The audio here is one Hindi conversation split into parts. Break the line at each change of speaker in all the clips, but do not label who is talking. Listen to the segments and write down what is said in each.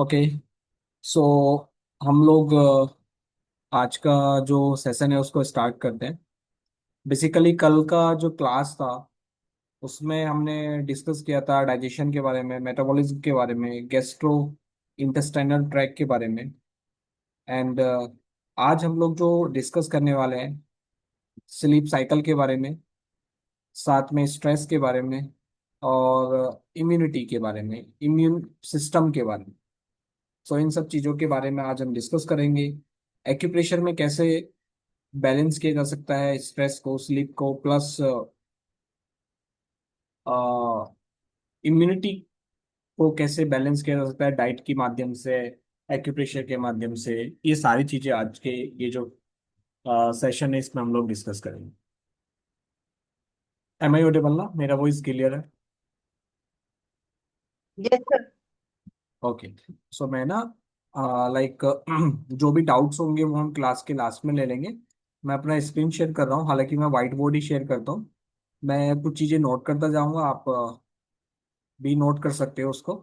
ओके। सो हम लोग आज का जो सेशन है उसको स्टार्ट करते हैं। बेसिकली कल का जो क्लास था उसमें हमने डिस्कस किया था डाइजेशन के बारे में, मेटाबॉलिज्म के बारे में, गैस्ट्रो इंटेस्टाइनल ट्रैक के बारे में। एंड आज हम लोग जो डिस्कस करने वाले हैं स्लीप साइकिल के बारे में, साथ में स्ट्रेस के बारे में और इम्यूनिटी के बारे में, इम्यून सिस्टम के बारे में। सो इन सब चीज़ों के बारे में आज हम डिस्कस करेंगे। एक्यूप्रेशर में कैसे बैलेंस किया जा सकता है स्ट्रेस को, स्लीप को, प्लस इम्यूनिटी को कैसे बैलेंस किया जा सकता है डाइट के माध्यम से, एक्यूप्रेशर के माध्यम से। ये सारी चीज़ें आज के ये जो सेशन है इसमें हम लोग डिस्कस करेंगे। एम आई ऑडिबल ना? मेरा वॉइस क्लियर है?
Yes sir.
ओके। सो मैं ना लाइक जो भी डाउट्स होंगे वो हम क्लास के लास्ट में ले लेंगे। मैं अपना स्क्रीन शेयर कर रहा हूँ, हालांकि मैं वाइट बोर्ड ही शेयर करता हूँ। मैं कुछ चीज़ें नोट करता जाऊंगा, आप भी नोट कर सकते हो उसको।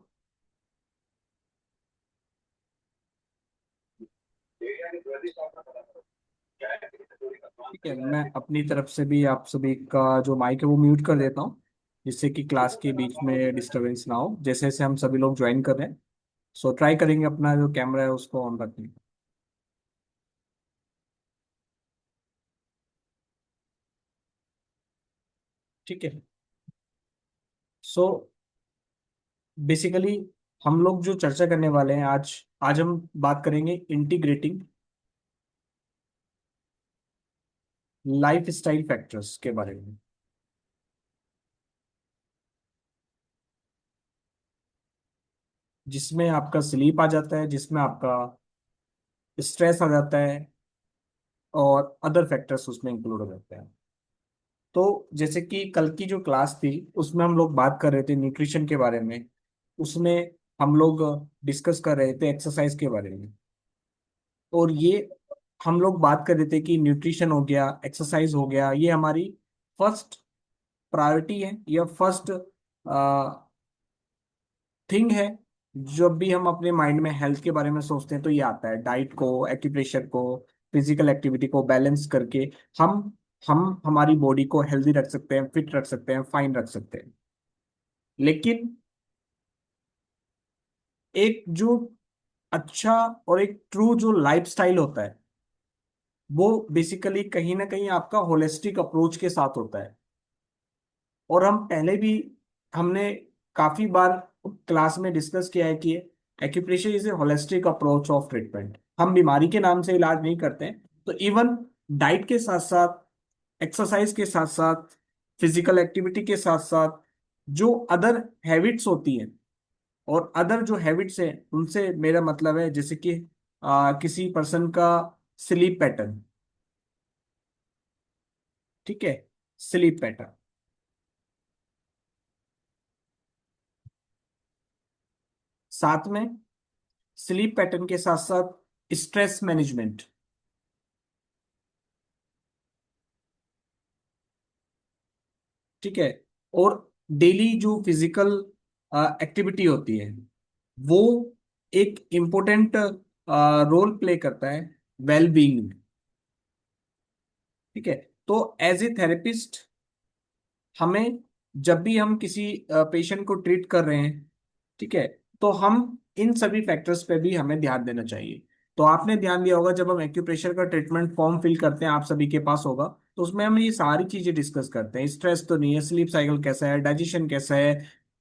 ठीक है, मैं अपनी तरफ से भी आप सभी का जो माइक है वो म्यूट कर देता हूँ, जिससे कि क्लास के बीच में डिस्टरबेंस ना हो। जैसे जैसे हम सभी लोग ज्वाइन कर रहे हैं, सो ट्राई करेंगे अपना जो कैमरा है उसको ऑन रखने का। ठीक है। सो बेसिकली हम लोग जो चर्चा करने वाले हैं आज, आज हम बात करेंगे इंटीग्रेटिंग लाइफ स्टाइल फैक्टर्स के बारे में, जिसमें आपका स्लीप आ जाता है, जिसमें आपका स्ट्रेस आ जाता है और अदर फैक्टर्स उसमें इंक्लूड हो जाते हैं। तो जैसे कि कल की जो क्लास थी उसमें हम लोग बात कर रहे थे न्यूट्रिशन के बारे में, उसमें हम लोग डिस्कस कर रहे थे एक्सरसाइज के बारे में। और ये हम लोग बात कर रहे थे कि न्यूट्रिशन हो गया, एक्सरसाइज हो गया, ये हमारी फर्स्ट प्रायोरिटी है या फर्स्ट थिंग है। जब भी हम अपने माइंड में हेल्थ के बारे में सोचते हैं तो ये आता है, डाइट को, एक्यूप्रेशर को, फिजिकल एक्टिविटी को बैलेंस करके हम हम हमारी बॉडी को हेल्दी रख सकते हैं, फिट रख सकते हैं, फाइन रख सकते हैं। लेकिन एक जो अच्छा और एक ट्रू जो लाइफस्टाइल होता है वो बेसिकली कहीं ना कहीं आपका होलिस्टिक अप्रोच के साथ होता है। और हम पहले भी हमने काफी बार क्लास में डिस्कस किया है कि acupressure is a holistic approach of treatment. हम बीमारी के नाम से इलाज नहीं करते हैं। तो इवन डाइट के साथ साथ, एक्सरसाइज के साथ साथ, फिजिकल एक्टिविटी के साथ साथ जो अदर हैबिट्स होती हैं, और अदर जो हैबिट्स हैं उनसे मेरा मतलब है जैसे कि किसी पर्सन का स्लीप पैटर्न। ठीक है, स्लीप पैटर्न, साथ में स्लीप पैटर्न के साथ साथ स्ट्रेस मैनेजमेंट। ठीक है। और डेली जो फिजिकल एक्टिविटी होती है वो एक इम्पोर्टेंट रोल प्ले करता है वेल बीइंग। ठीक है। तो एज ए थेरेपिस्ट हमें, जब भी हम किसी पेशेंट को ट्रीट कर रहे हैं, ठीक है, तो हम इन सभी फैक्टर्स पे भी हमें ध्यान देना चाहिए। तो आपने ध्यान दिया होगा जब हम एक्यूप्रेशर का ट्रीटमेंट फॉर्म फिल करते हैं, आप सभी के पास होगा, तो उसमें हम ये सारी चीजें डिस्कस करते हैं। स्ट्रेस तो नहीं है, स्लीप साइकिल कैसा है, डाइजेशन कैसा है,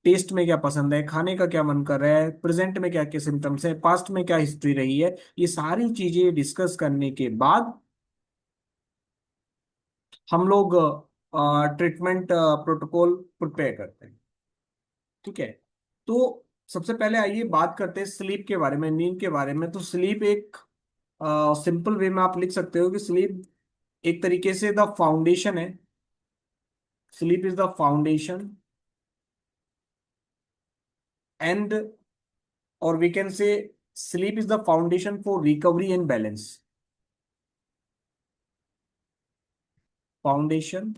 टेस्ट में क्या पसंद है, खाने का क्या मन कर रहा है, प्रेजेंट में क्या क्या सिम्टम्स है, पास्ट में क्या हिस्ट्री रही है, ये सारी चीजें डिस्कस करने के बाद हम लोग ट्रीटमेंट प्रोटोकॉल प्रिपेयर करते हैं। ठीक है। तो सबसे पहले आइए बात करते हैं स्लीप के बारे में, नींद के बारे में। तो स्लीप एक सिंपल वे में आप लिख सकते हो कि स्लीप एक तरीके से द फाउंडेशन है। Sleep is the foundation and, और we can say sleep is the foundation for recovery and balance. Foundation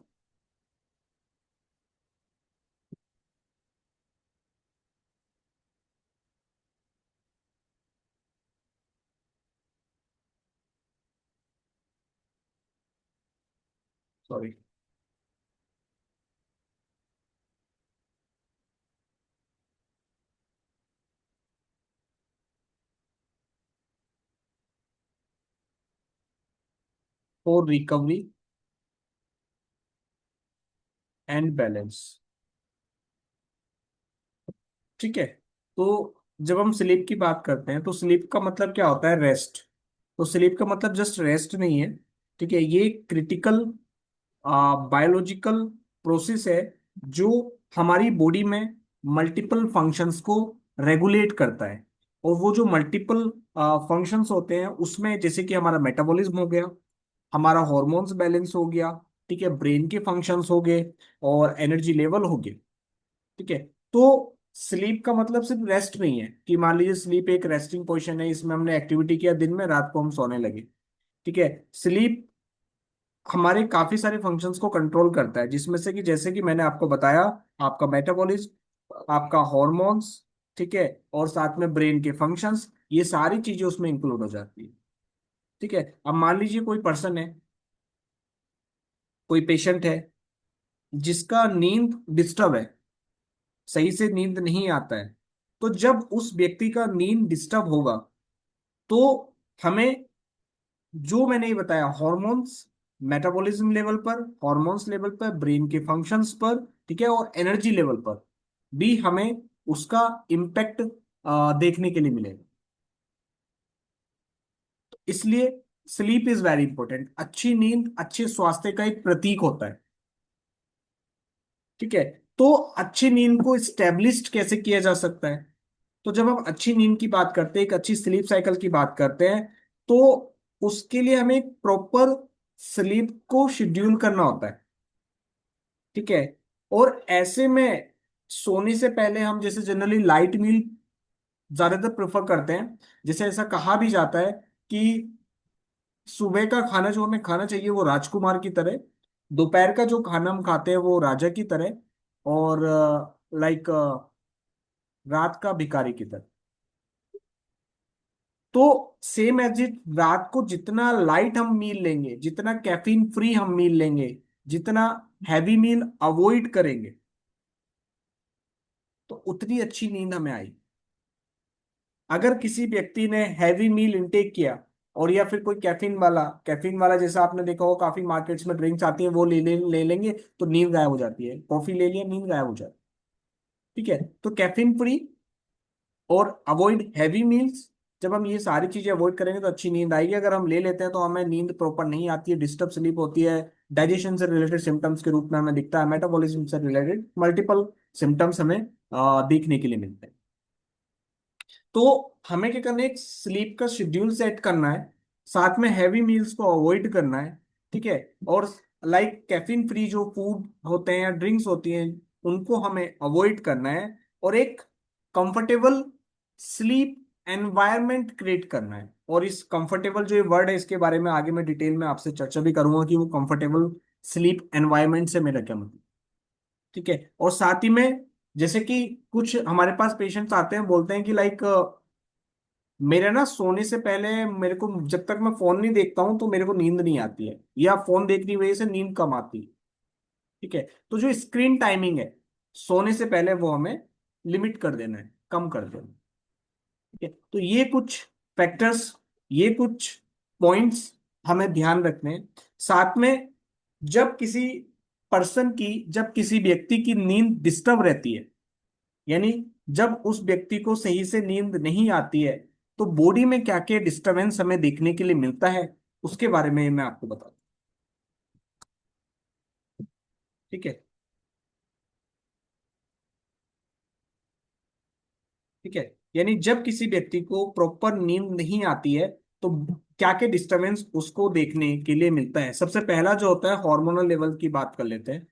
sorry. For recovery and balance. ठीक है। तो जब हम स्लीप की बात करते हैं तो स्लीप का मतलब क्या होता है? रेस्ट। तो स्लीप का मतलब जस्ट रेस्ट नहीं है। ठीक है, ये क्रिटिकल बायोलॉजिकल प्रोसेस है जो हमारी बॉडी में मल्टीपल फंक्शंस को रेगुलेट करता है। और वो जो मल्टीपल फंक्शंस होते हैं उसमें जैसे कि हमारा मेटाबॉलिज्म हो गया, हमारा हॉर्मोन्स बैलेंस हो गया, ठीक है, ब्रेन के फंक्शंस हो गए, और एनर्जी लेवल हो गए। ठीक है। तो स्लीप का मतलब सिर्फ रेस्ट नहीं है कि मान लीजिए स्लीप एक रेस्टिंग पोजिशन है, इसमें हमने एक्टिविटी किया दिन में, रात को हम सोने लगे। ठीक है। स्लीप हमारे काफी सारे फंक्शंस को कंट्रोल करता है, जिसमें से कि जैसे कि मैंने आपको बताया, आपका मेटाबॉलिज्म, आपका हॉर्मोन्स, ठीक है, और साथ में ब्रेन के फंक्शंस, ये सारी चीजें उसमें इंक्लूड हो जाती है। ठीक है। अब मान लीजिए कोई पर्सन है, कोई पेशेंट है जिसका नींद डिस्टर्ब है, सही से नींद नहीं आता है। तो जब उस व्यक्ति का नींद डिस्टर्ब होगा तो हमें, जो मैंने ये बताया, हॉर्मोन्स, मेटाबॉलिज्म लेवल पर, हॉर्मोन्स लेवल पर, ब्रेन के फंक्शंस पर, ठीक है, और एनर्जी लेवल पर भी हमें उसका इम्पैक्ट देखने के लिए मिलेगा। इसलिए स्लीप इज वेरी इंपॉर्टेंट। अच्छी नींद अच्छे स्वास्थ्य का एक प्रतीक होता है। ठीक है। तो अच्छी नींद को स्टेब्लिश्ड कैसे किया जा सकता है? तो जब हम अच्छी नींद की बात करते हैं, एक अच्छी स्लीप साइकिल की बात करते हैं, तो उसके लिए हमें एक प्रॉपर स्लीप को शेड्यूल करना होता है। ठीक है। और ऐसे में सोने से पहले हम जैसे जनरली लाइट मील ज्यादातर प्रेफर करते हैं। जैसे ऐसा कहा भी जाता है कि सुबह का खाना जो हमें खाना चाहिए वो राजकुमार की तरह, दोपहर का जो खाना हम खाते हैं वो राजा की तरह, और लाइक रात का भिखारी की तरह। तो सेम एज इट, रात को जितना लाइट हम मील लेंगे, जितना कैफीन फ्री हम मील लेंगे, जितना हैवी मील अवॉइड करेंगे, तो उतनी अच्छी नींद हमें आई। अगर किसी व्यक्ति ने हैवी मील इंटेक किया और या फिर कोई कैफीन वाला जैसा आपने देखा हो, काफी मार्केट्स में ड्रिंक्स आती है, वो ले लेंगे तो नींद गायब हो जाती है। कॉफी ले लिया, नींद गायब हो जाती है। ठीक है। तो कैफीन फ्री और अवॉइड हैवी मील्स, जब हम ये सारी चीजें अवॉइड करेंगे तो अच्छी नींद आएगी। अगर हम ले लेते हैं तो हमें नींद प्रॉपर नहीं आती है, डिस्टर्ब स्लीप होती है, डाइजेशन से रिलेटेड सिम्टम्स के रूप में हमें दिखता है, मेटाबॉलिज्म से रिलेटेड मल्टीपल सिम्टम्स हमें देखने के लिए मिलते हैं। तो हमें क्या करना है, एक स्लीप का शेड्यूल सेट करना है, साथ में हैवी मील्स को अवॉइड करना है। ठीक है। और लाइक कैफीन फ्री जो फूड होते हैं या ड्रिंक्स होती हैं, उनको हमें अवॉइड करना है, और एक कंफर्टेबल स्लीप एनवायरनमेंट क्रिएट करना है। और इस कंफर्टेबल जो ये वर्ड है, इसके बारे में आगे मैं डिटेल में आपसे चर्चा भी करूंगा कि वो कंफर्टेबल स्लीप एनवायरनमेंट से मेरा क्या मतलब। ठीक है। और साथ ही में, जैसे कि कुछ हमारे पास पेशेंट्स आते हैं, बोलते हैं कि लाइक मेरे ना सोने से पहले मेरे को, जब तक मैं फोन नहीं देखता हूं तो मेरे को नींद नहीं आती है, या फोन देखने की वजह से नींद कम आती है। ठीक है। तो जो स्क्रीन टाइमिंग है सोने से पहले, वो हमें लिमिट कर देना है, कम कर देना है। ठीक है। तो ये कुछ फैक्टर्स, ये कुछ पॉइंट्स हमें ध्यान रखने हैं। साथ में, जब किसी जब किसी व्यक्ति की नींद डिस्टर्ब रहती है, यानी जब उस व्यक्ति को सही से नींद नहीं आती है, तो बॉडी में क्या क्या डिस्टरबेंस हमें देखने के लिए मिलता है, उसके बारे में मैं आपको बता दूं। ठीक है। ठीक है। यानी जब किसी व्यक्ति को प्रॉपर नींद नहीं आती है, तो क्या क्या डिस्टरबेंस उसको देखने के लिए मिलता है। सबसे पहला जो होता है, हार्मोनल लेवल की बात कर लेते हैं।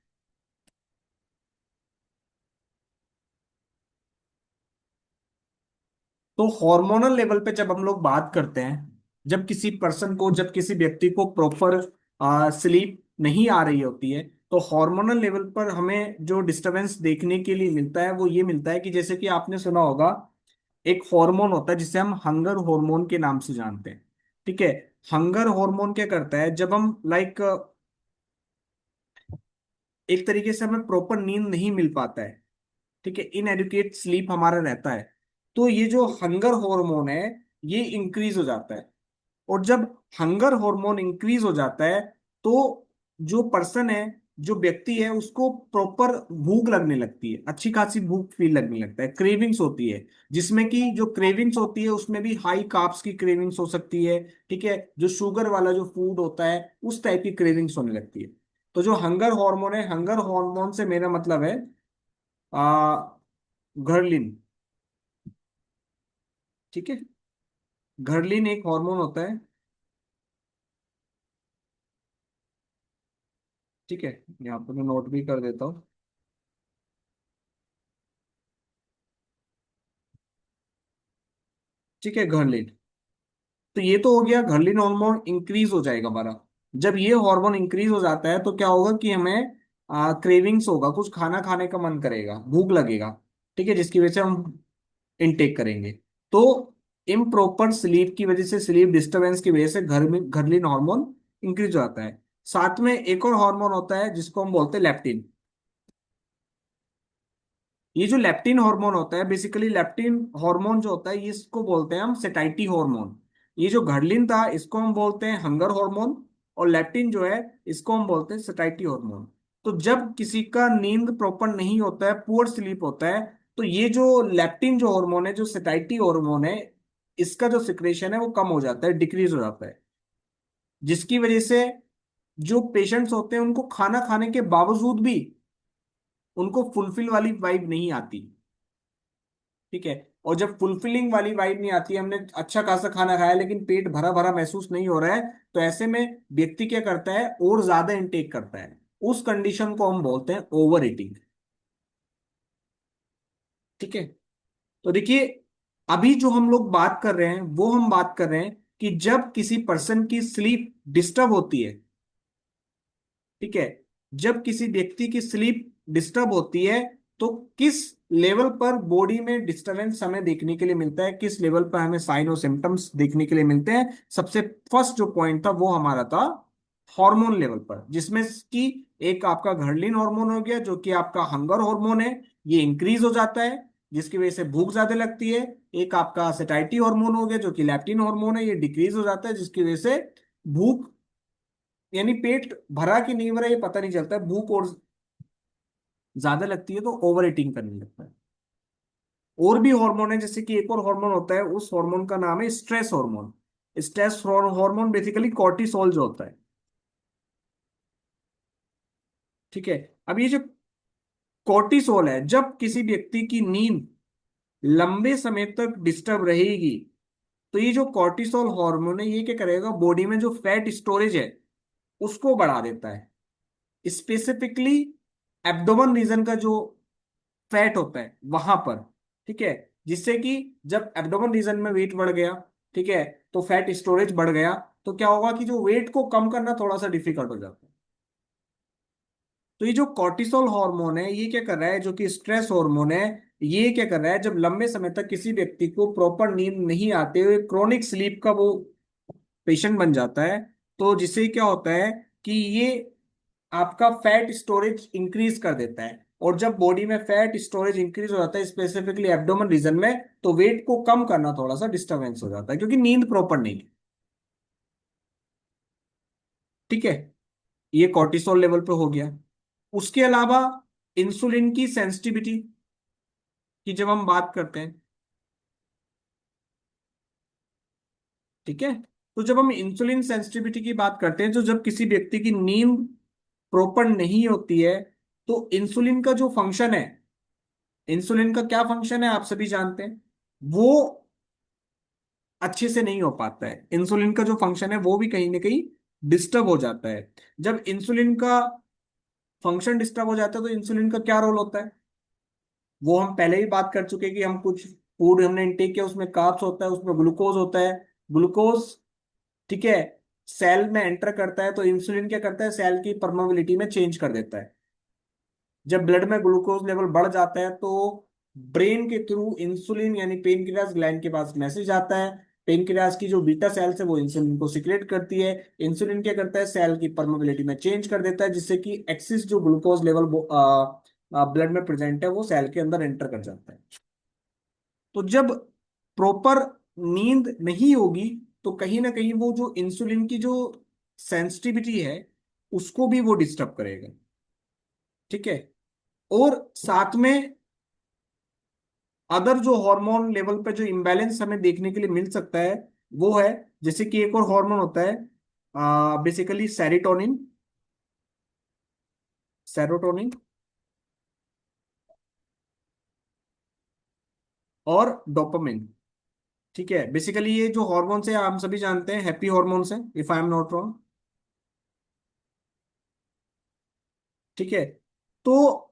तो हार्मोनल लेवल पे जब हम लोग बात करते हैं, जब किसी व्यक्ति को प्रॉपर स्लीप नहीं आ रही होती है, तो हार्मोनल लेवल पर हमें जो डिस्टरबेंस देखने के लिए मिलता है वो ये मिलता है कि जैसे कि आपने सुना होगा, एक हार्मोन होता है जिसे हम हंगर हार्मोन के नाम से जानते हैं। ठीक है। हंगर हार्मोन क्या करता है, जब हम लाइक एक तरीके से हमें प्रॉपर नींद नहीं मिल पाता है। ठीक है, इनएडुकेट स्लीप हमारा रहता है। तो ये जो हंगर हार्मोन है ये इंक्रीज हो जाता है। और जब हंगर हार्मोन इंक्रीज हो जाता है तो जो पर्सन है, जो व्यक्ति है, उसको प्रॉपर भूख लगने लगती है, अच्छी खासी भूख फील लगने लगता है, क्रेविंग्स होती है। जिसमें कि जो क्रेविंग्स होती है उसमें भी हाई कार्ब्स की क्रेविंग्स हो सकती है। ठीक है, जो शुगर वाला जो फूड होता है उस टाइप की क्रेविंग्स होने लगती है। तो जो हंगर हार्मोन है, हंगर हार्मोन से मेरा मतलब है आ घर्लिन। ठीक है, घर्लिन एक हार्मोन होता है। ठीक है, यहाँ पर मैं नोट भी कर देता हूँ। ठीक है, घर्लिन। तो ये तो हो गया, घर्लिन हार्मोन इंक्रीज हो जाएगा हमारा। जब ये हार्मोन इंक्रीज हो जाता है तो क्या होगा कि हमें क्रेविंग्स होगा, कुछ खाना खाने का मन करेगा, भूख लगेगा। ठीक है, जिसकी वजह से हम इनटेक करेंगे। तो इम्प्रॉपर स्लीप की वजह से, स्लीप डिस्टरबेंस की वजह से घर में घर्लिन हार्मोन इंक्रीज हो जाता है। साथ में एक और हार्मोन होता है जिसको हम बोलते हैं लेप्टिन। ये जो लेप्टिन हार्मोन होता है, बेसिकली लेप्टिन हार्मोन जो होता है ये, इसको बोलते हैं हम सेटाइटी हार्मोन। ये जो घड़लिन था इसको हम बोलते हैं हंगर हार्मोन। और लेप्टिन जो है इसको हम बोलते हैं सेटाइटी हार्मोन। तो जब किसी का नींद प्रॉपर नहीं होता है, पुअर स्लीप होता है, तो ये जो लेप्टिन जो हार्मोन है, जो सेटाइटी हार्मोन है, इसका जो सिक्रेशन है वो कम हो जाता है, डिक्रीज हो जाता है। जिसकी वजह से जो पेशेंट्स होते हैं उनको खाना खाने के बावजूद भी उनको फुलफिल वाली वाइब नहीं आती। ठीक है, और जब फुलफिलिंग वाली वाइब नहीं आती है, हमने अच्छा खासा खाना खाया लेकिन पेट भरा भरा महसूस नहीं हो रहा है, तो ऐसे में व्यक्ति क्या करता है, और ज्यादा इनटेक करता है। उस कंडीशन को हम बोलते हैं ओवर ईटिंग। ठीक है, तो देखिए, अभी जो हम लोग बात कर रहे हैं वो हम बात कर रहे हैं कि जब किसी पर्सन की स्लीप डिस्टर्ब होती है। ठीक है, जब किसी व्यक्ति की स्लीप डिस्टर्ब होती है तो किस लेवल पर बॉडी में डिस्टरबेंस हमें देखने के लिए मिलता है, किस लेवल पर हमें साइन और सिम्टम्स देखने के लिए मिलते हैं। सबसे फर्स्ट जो पॉइंट था वो हमारा था हार्मोन लेवल पर, जिसमें कि एक आपका घर्लिन हार्मोन हो गया जो कि आपका हंगर हार्मोन है, ये इंक्रीज हो जाता है जिसकी वजह से भूख ज्यादा लगती है। एक आपका सेटाइटी हार्मोन हो गया जो कि लैप्टिन हार्मोन है, ये डिक्रीज हो जाता है जिसकी वजह से भूख, यानी पेट भरा कि नहीं भरा ये पता नहीं चलता है, भूख और ज्यादा लगती है तो ओवर ईटिंग करने लगता है। और भी हार्मोन है, जैसे कि एक और हार्मोन होता है, उस हार्मोन का नाम है stress hormone. Stress hormone basically cortisol जो होता है। ठीक है, अब ये जो कॉर्टिसोल है, जब किसी व्यक्ति की नींद लंबे समय तक डिस्टर्ब रहेगी तो ये जो कॉर्टिसोल हार्मोन है ये क्या करेगा, बॉडी में जो फैट स्टोरेज है उसको बढ़ा देता है। स्पेसिफिकली एब्डोमन रीजन का जो फैट होता है वहां पर। ठीक है, जिससे कि जब एब्डोमेन रीजन में वेट बढ़ गया, ठीक है, तो फैट स्टोरेज बढ़ गया, तो क्या होगा कि जो वेट को कम करना थोड़ा सा डिफिकल्ट हो जाता है। तो ये जो कॉर्टिसोल हार्मोन है ये क्या कर रहा है, जो कि स्ट्रेस हार्मोन है, ये क्या कर रहा है, जब लंबे समय तक किसी व्यक्ति को प्रॉपर नींद नहीं आते हुए क्रोनिक स्लीप का वो पेशेंट बन जाता है, तो जिससे क्या होता है कि ये आपका फैट स्टोरेज इंक्रीज कर देता है। और जब बॉडी में फैट स्टोरेज इंक्रीज हो जाता है स्पेसिफिकली एब्डोमेन रीजन में, तो वेट को कम करना थोड़ा सा डिस्टरबेंस हो जाता है क्योंकि नींद प्रॉपर नहीं है। ठीक है, ये कॉर्टिसोल लेवल पे हो गया। उसके अलावा इंसुलिन की सेंसिटिविटी की जब हम बात करते हैं, ठीक है, तो जब हम इंसुलिन सेंसिटिविटी की बात करते हैं, तो जब किसी व्यक्ति की नींद प्रॉपर नहीं होती है तो इंसुलिन का जो फंक्शन है, इंसुलिन का क्या फंक्शन है आप सभी जानते हैं, वो अच्छे से नहीं हो पाता है। इंसुलिन का जो फंक्शन है वो भी कहीं ना कहीं डिस्टर्ब हो जाता है। जब इंसुलिन का फंक्शन डिस्टर्ब हो जाता है तो इंसुलिन का क्या रोल होता है, वो हम पहले ही बात कर चुके हैं कि हम कुछ फूड हमने इनटेक किया, उसमें कार्ब्स होता है, उसमें ग्लूकोज होता है। ग्लूकोज, ठीक है, सेल में एंटर करता है तो इंसुलिन क्या करता है, सेल की परमेबिलिटी में चेंज कर देता है। जब ब्लड में ग्लूकोज लेवल बढ़ जाता है तो ब्रेन के थ्रू इंसुलिन यानी पेनक्रियास ग्लैंड के पास मैसेज आता है पेनक्रियाज की जो बीटा सेल्स है वो इंसुलिन को सिक्रेट करती है। इंसुलिन क्या करता है, सेल की परमेबिलिटी में चेंज कर देता है, जिससे कि एक्सिस जो ग्लूकोज लेवल ब्लड में प्रेजेंट है वो सेल के अंदर एंटर कर जाता है। तो जब प्रॉपर नींद नहीं होगी तो कहीं ना कहीं वो जो इंसुलिन की जो सेंसिटिविटी है उसको भी वो डिस्टर्ब करेगा। ठीक है। और साथ में अदर जो हार्मोन लेवल पे जो इम्बैलेंस हमें देखने के लिए मिल सकता है वो है, जैसे कि एक और हार्मोन होता है बेसिकली सेरोटोनिन, सेरोटोनिन और डोपामिन। ठीक है, बेसिकली ये जो हॉर्मोन्स है हम सभी जानते हैं हैप्पी हॉर्मोन्स हैं, if I am not wrong. ठीक है। तो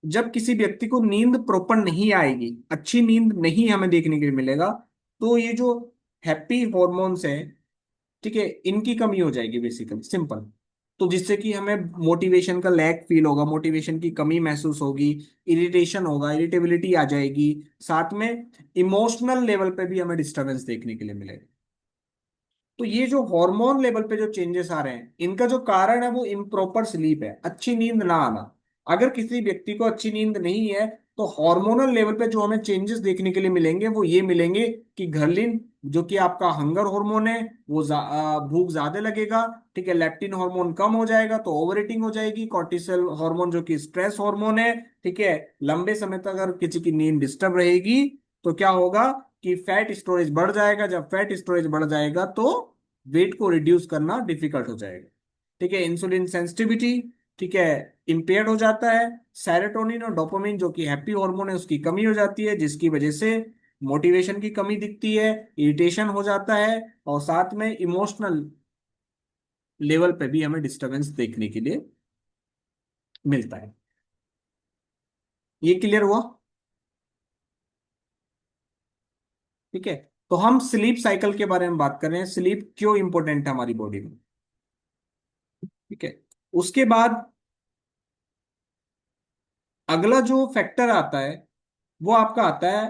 जब किसी व्यक्ति को नींद प्रॉपर नहीं आएगी, अच्छी नींद नहीं हमें देखने के लिए मिलेगा, तो ये जो हैप्पी हॉर्मोन्स हैं, ठीक है, इनकी कमी हो जाएगी बेसिकली, सिंपल। तो जिससे कि हमें मोटिवेशन का लैक फील होगा, मोटिवेशन की कमी महसूस होगी, इरिटेशन होगा, इरिटेबिलिटी आ जाएगी, साथ में इमोशनल लेवल पे भी हमें डिस्टरबेंस देखने के लिए मिलेगा। तो ये जो हार्मोन लेवल पे जो चेंजेस आ रहे हैं इनका जो कारण है वो इम्प्रॉपर स्लीप है, अच्छी नींद ना आना। अगर किसी व्यक्ति को अच्छी नींद नहीं है तो हार्मोनल लेवल पे जो हमें चेंजेस देखने के लिए मिलेंगे वो ये मिलेंगे कि घरलिन जो कि आपका हंगर हार्मोन है वो भूख ज्यादा लगेगा। ठीक है, लेप्टिन हार्मोन कम हो जाएगा तो ओवर ईटिंग हो जाएगी, कॉर्टिसोल हार्मोन जो कि स्ट्रेस हार्मोन है। ठीक है, लंबे समय तक अगर किसी की नींद डिस्टर्ब रहेगी तो क्या होगा कि फैट स्टोरेज बढ़ जाएगा, जब फैट स्टोरेज बढ़ जाएगा तो वेट को रिड्यूस करना डिफिकल्ट हो जाएगा। ठीक है, इंसुलिन सेंसिटिविटी, ठीक है, इंपेयर्ड हो जाता है। सेरोटोनिन और डोपामिन जो कि हैप्पी हार्मोन है उसकी कमी हो जाती है, जिसकी वजह से मोटिवेशन की कमी दिखती है, इरिटेशन हो जाता है, और साथ में इमोशनल लेवल पे भी हमें डिस्टरबेंस देखने के लिए मिलता है। ये क्लियर हुआ? ठीक है। तो हम स्लीप साइकिल के बारे में बात कर रहे हैं, स्लीप क्यों इंपॉर्टेंट है हमारी बॉडी में। ठीक है। उसके बाद अगला जो फैक्टर आता है वो आपका आता है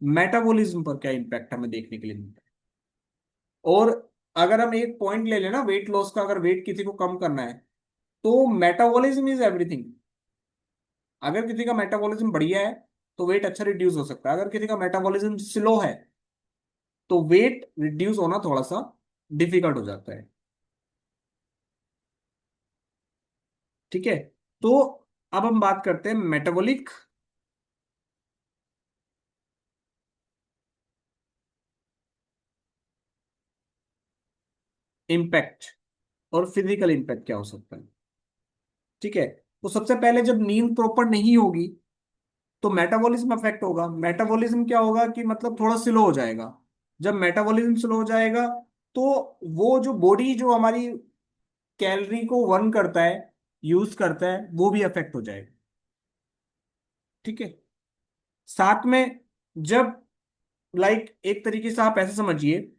मेटाबॉलिज्म पर क्या इंपैक्ट हमें देखने के लिए मिलता है। और अगर हम एक पॉइंट ले लेना वेट लॉस का, अगर वेट किसी को कम करना है तो मेटाबॉलिज्म इज एवरीथिंग। अगर किसी का मेटाबॉलिज्म बढ़िया है तो वेट अच्छा रिड्यूस हो सकता है, अगर किसी का मेटाबॉलिज्म स्लो है तो वेट रिड्यूस होना थोड़ा सा डिफिकल्ट हो जाता है। ठीक है। तो अब हम बात करते हैं मेटाबॉलिक इम्पैक्ट और फिजिकल इम्पैक्ट क्या हो सकता है। ठीक है। तो सबसे पहले जब नींद प्रॉपर नहीं होगी तो मेटाबॉलिज्म अफेक्ट होगा। मेटाबॉलिज्म क्या होगा कि मतलब थोड़ा स्लो हो जाएगा। जब मेटाबॉलिज्म स्लो हो जाएगा तो वो जो बॉडी जो हमारी कैलोरी को बर्न करता है, यूज करता है, वो भी अफेक्ट हो जाएगा। ठीक है। साथ में जब एक तरीके से आप ऐसे समझिए,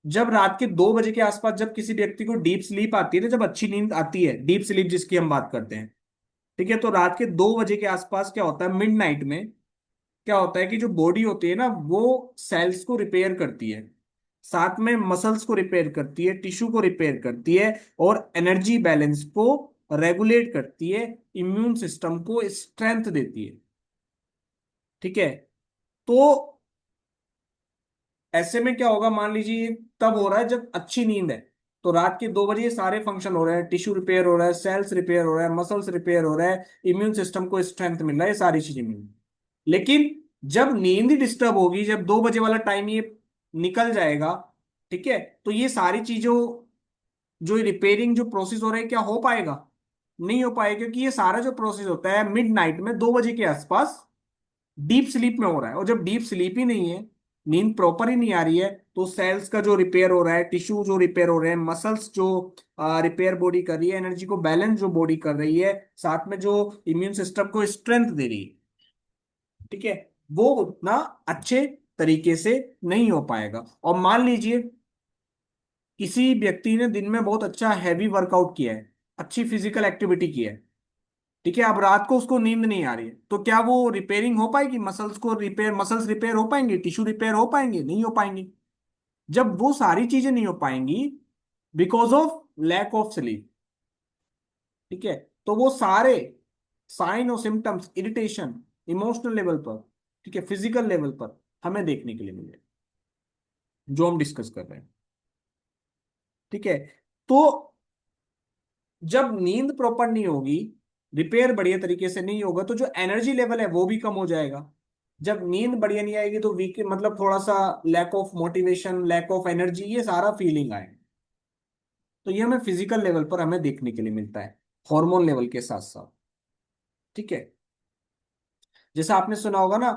जब रात के 2 बजे के आसपास जब किसी व्यक्ति को डीप स्लीप आती है ना, जब अच्छी नींद आती है, डीप स्लीप जिसकी हम बात करते हैं, ठीक है, तो रात के 2 बजे के आसपास क्या होता है, मिड नाइट में क्या होता है कि जो बॉडी होती है ना वो सेल्स को रिपेयर करती है, साथ में मसल्स को रिपेयर करती है, टिश्यू को रिपेयर करती है, और एनर्जी बैलेंस को रेगुलेट करती है, इम्यून सिस्टम को स्ट्रेंथ देती है। ठीक है। तो ऐसे में क्या होगा, मान लीजिए ये तब हो रहा है जब अच्छी नींद है, तो रात के 2 बजे ये सारे फंक्शन हो रहे हैं, टिश्यू रिपेयर हो रहा है, सेल्स रिपेयर हो रहा है, मसल्स रिपेयर हो रहा है, इम्यून सिस्टम को स्ट्रेंथ मिल रहा है, ये सारी चीजें मिल रही हैं। लेकिन जब नींद ही डिस्टर्ब होगी, जब 2 बजे वाला टाइम ये निकल जाएगा, ठीक है, तो ये सारी चीजों जो रिपेयरिंग जो प्रोसेस हो रहा है क्या हो पाएगा, नहीं हो पाएगा, क्योंकि ये सारा जो प्रोसेस होता है मिड नाइट में 2 बजे के आसपास डीप स्लीप में हो रहा है, और जब डीप स्लीप ही नहीं है, नींद प्रॉपर ही नहीं आ रही है, तो सेल्स का जो रिपेयर हो रहा है, टिश्यू जो रिपेयर हो रहे हैं, मसल्स जो रिपेयर बॉडी कर रही है, एनर्जी को बैलेंस जो बॉडी कर रही है, साथ में जो इम्यून सिस्टम को स्ट्रेंथ दे रही है, ठीक है, वो उतना अच्छे तरीके से नहीं हो पाएगा। और मान लीजिए किसी व्यक्ति ने दिन में बहुत अच्छा हैवी वर्कआउट किया है, अच्छी फिजिकल एक्टिविटी की है, ठीक है, अब रात को उसको नींद नहीं आ रही है, तो क्या वो रिपेयरिंग हो पाएगी, मसल्स रिपेयर हो पाएंगे, टिश्यू रिपेयर हो पाएंगे, नहीं हो पाएंगे। जब वो सारी चीजें नहीं हो पाएंगी because of lack of sleep, ठीक है, तो वो सारे साइन और सिम्टम्स, इरिटेशन, इमोशनल लेवल पर, ठीक है, फिजिकल लेवल पर हमें देखने के लिए मिले, जो हम डिस्कस कर रहे हैं, ठीक है। तो जब नींद प्रॉपर नहीं होगी, रिपेयर बढ़िया तरीके से नहीं होगा, तो जो एनर्जी लेवल है वो भी कम हो जाएगा। जब नींद बढ़िया नहीं आएगी तो वीक, मतलब थोड़ा सा lack of motivation, lack of energy, ये सारा फीलिंग आए। तो ये हमें फिजिकल लेवल पर हमें देखने के लिए मिलता है, हार्मोन लेवल के साथ साथ, ठीक है। जैसा आपने सुना होगा ना,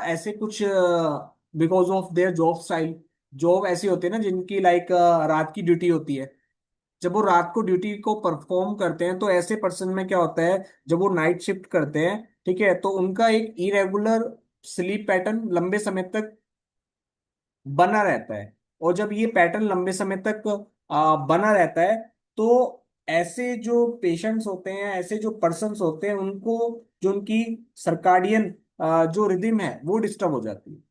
ऐसे कुछ because of their job style, job ऐसी होती है ना जिनकी लाइक रात की ड्यूटी होती है, जब वो रात को ड्यूटी को परफॉर्म करते हैं तो ऐसे पर्सन में क्या होता है, जब वो नाइट शिफ्ट करते हैं, ठीक है, तो उनका एक इरेगुलर स्लीप पैटर्न लंबे समय तक बना रहता है। और जब ये पैटर्न लंबे समय तक बना रहता है, तो ऐसे जो पेशेंट्स होते हैं, ऐसे जो पर्सन्स होते हैं, उनको जो उनकी सर्काडियन जो रिदम है वो डिस्टर्ब हो जाती है,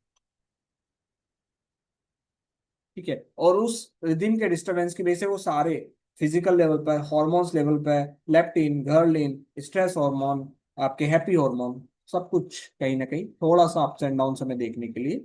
ठीक है। और उस रिदम के डिस्टरबेंस की वजह से वो सारे फिजिकल लेवल पर, हॉर्मोन्स लेवल पर, लेप्टिन, घर्लिन, स्ट्रेस हार्मोन, आपके हैप्पी हार्मोन, सब कुछ कहीं ना कहीं थोड़ा सा अप्स एंड डाउन हमें देखने के लिए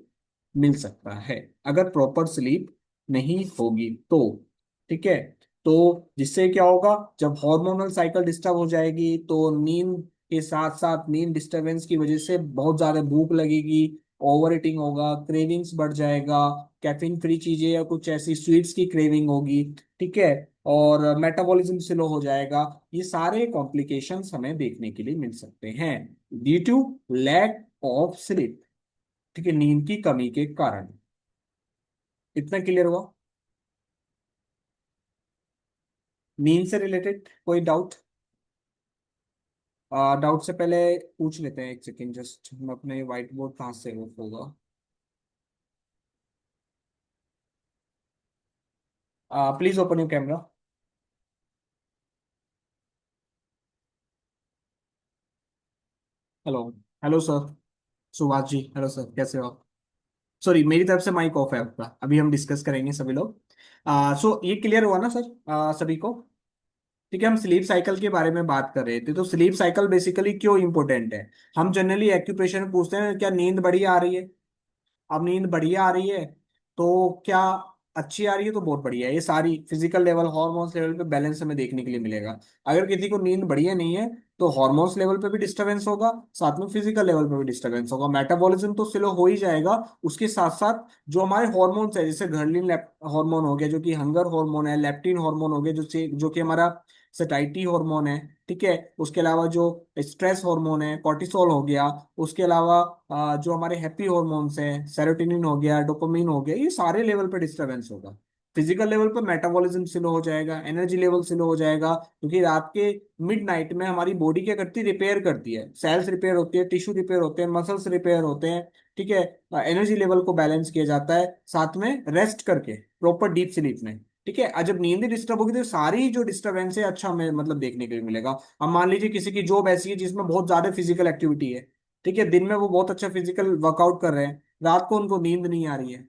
मिल सकता है, अगर प्रॉपर स्लीप नहीं होगी तो, ठीक है। तो जिससे क्या होगा, जब हार्मोनल साइकिल डिस्टर्ब हो जाएगी तो नींद के साथ साथ, नींद डिस्टरबेंस की वजह से बहुत ज्यादा भूख लगेगी, ओवर ईटिंग होगा, क्रेविंग्स बढ़ जाएगा, कैफीन फ्री चीजें या कुछ ऐसी स्वीट्स की क्रेविंग होगी, ठीक है, और मेटाबॉलिज्म स्लो हो जाएगा। ये सारे कॉम्प्लिकेशंस हमें देखने के लिए मिल सकते हैं due to lack of sleep, ठीक है, नींद की कमी के कारण। इतना क्लियर हुआ? नींद से रिलेटेड कोई डाउट? डाउट से पहले पूछ लेते हैं, एक सेकेंड जस्ट, हम अपने व्हाइट बोर्ड कहाँ से ऑफ होगा। Please open your camera. Hello. Hello sir. Subhash ji, hello sir, कैसे हो आप? सॉरी, मेरी तरफ से माइक ऑफ है आपका, अभी हम डिस्कस करेंगे सभी लोग। सो ये क्लियर हुआ ना सर, सभी को? ठीक है, हम स्लीप साइकिल के बारे में बात कर रहे थे, तो स्लीप साइकिल बेसिकली क्यों इंपॉर्टेंट है। हम जनरली एक्यूप्रेशर में पूछते हैं क्या नींद बढ़िया आ रही है। अब नींद बढ़िया आ रही है तो क्या, अच्छी आ रही है तो बहुत बढ़िया है, ये सारी फिजिकल लेवल, हॉर्मोन्स लेवल पे बैलेंस हमें देखने के लिए मिलेगा। अगर किसी को नींद बढ़िया नहीं है तो हॉर्मोन्स लेवल पे भी डिस्टरबेंस होगा, साथ में फिजिकल लेवल पे भी डिस्टरबेंस होगा, मेटाबॉलिज्म तो स्लो हो ही जाएगा, उसके साथ साथ जो हमारे हॉर्मोन्स है, जैसे घर्लिन हार्मोन हो गया जो कि हंगर हार्मोन है, लेप्टिन हार्मोन हो गया जो कि हमारा सटाइटी हार्मोन है, ठीक है, उसके अलावा जो स्ट्रेस हार्मोन है, कॉर्टिसोल हो गया, उसके अलावा जो हमारे हैप्पी हॉर्मोन्स हैं, सेरोटोनिन हो गया, डोपामिन हो गया, ये सारे लेवल पे डिस्टरबेंस होगा। फिजिकल लेवल पर मेटाबॉलिज्म स्लो हो जाएगा, एनर्जी लेवल स्लो हो जाएगा, क्योंकि रात के मिड नाइट में हमारी बॉडी क्या करती है, रिपेयर करती है, सेल्स रिपेयर होती है, टिश्यू रिपेयर होते हैं, मसल्स रिपेयर होते हैं, ठीक है, एनर्जी लेवल को बैलेंस किया जाता है, साथ में रेस्ट करके, प्रॉपर डीप स्लीप में, ठीक है। और जब नींद डिस्टर्ब होगी तो सारी जो डिस्टरबेंस है, अच्छा हमें मतलब देखने के लिए मिलेगा। अब मान लीजिए किसी की जॉब ऐसी है जिसमें बहुत ज्यादा फिजिकल एक्टिविटी है, ठीक है, दिन में वो बहुत अच्छा फिजिकल वर्कआउट कर रहे हैं, रात को उनको नींद नहीं आ रही है,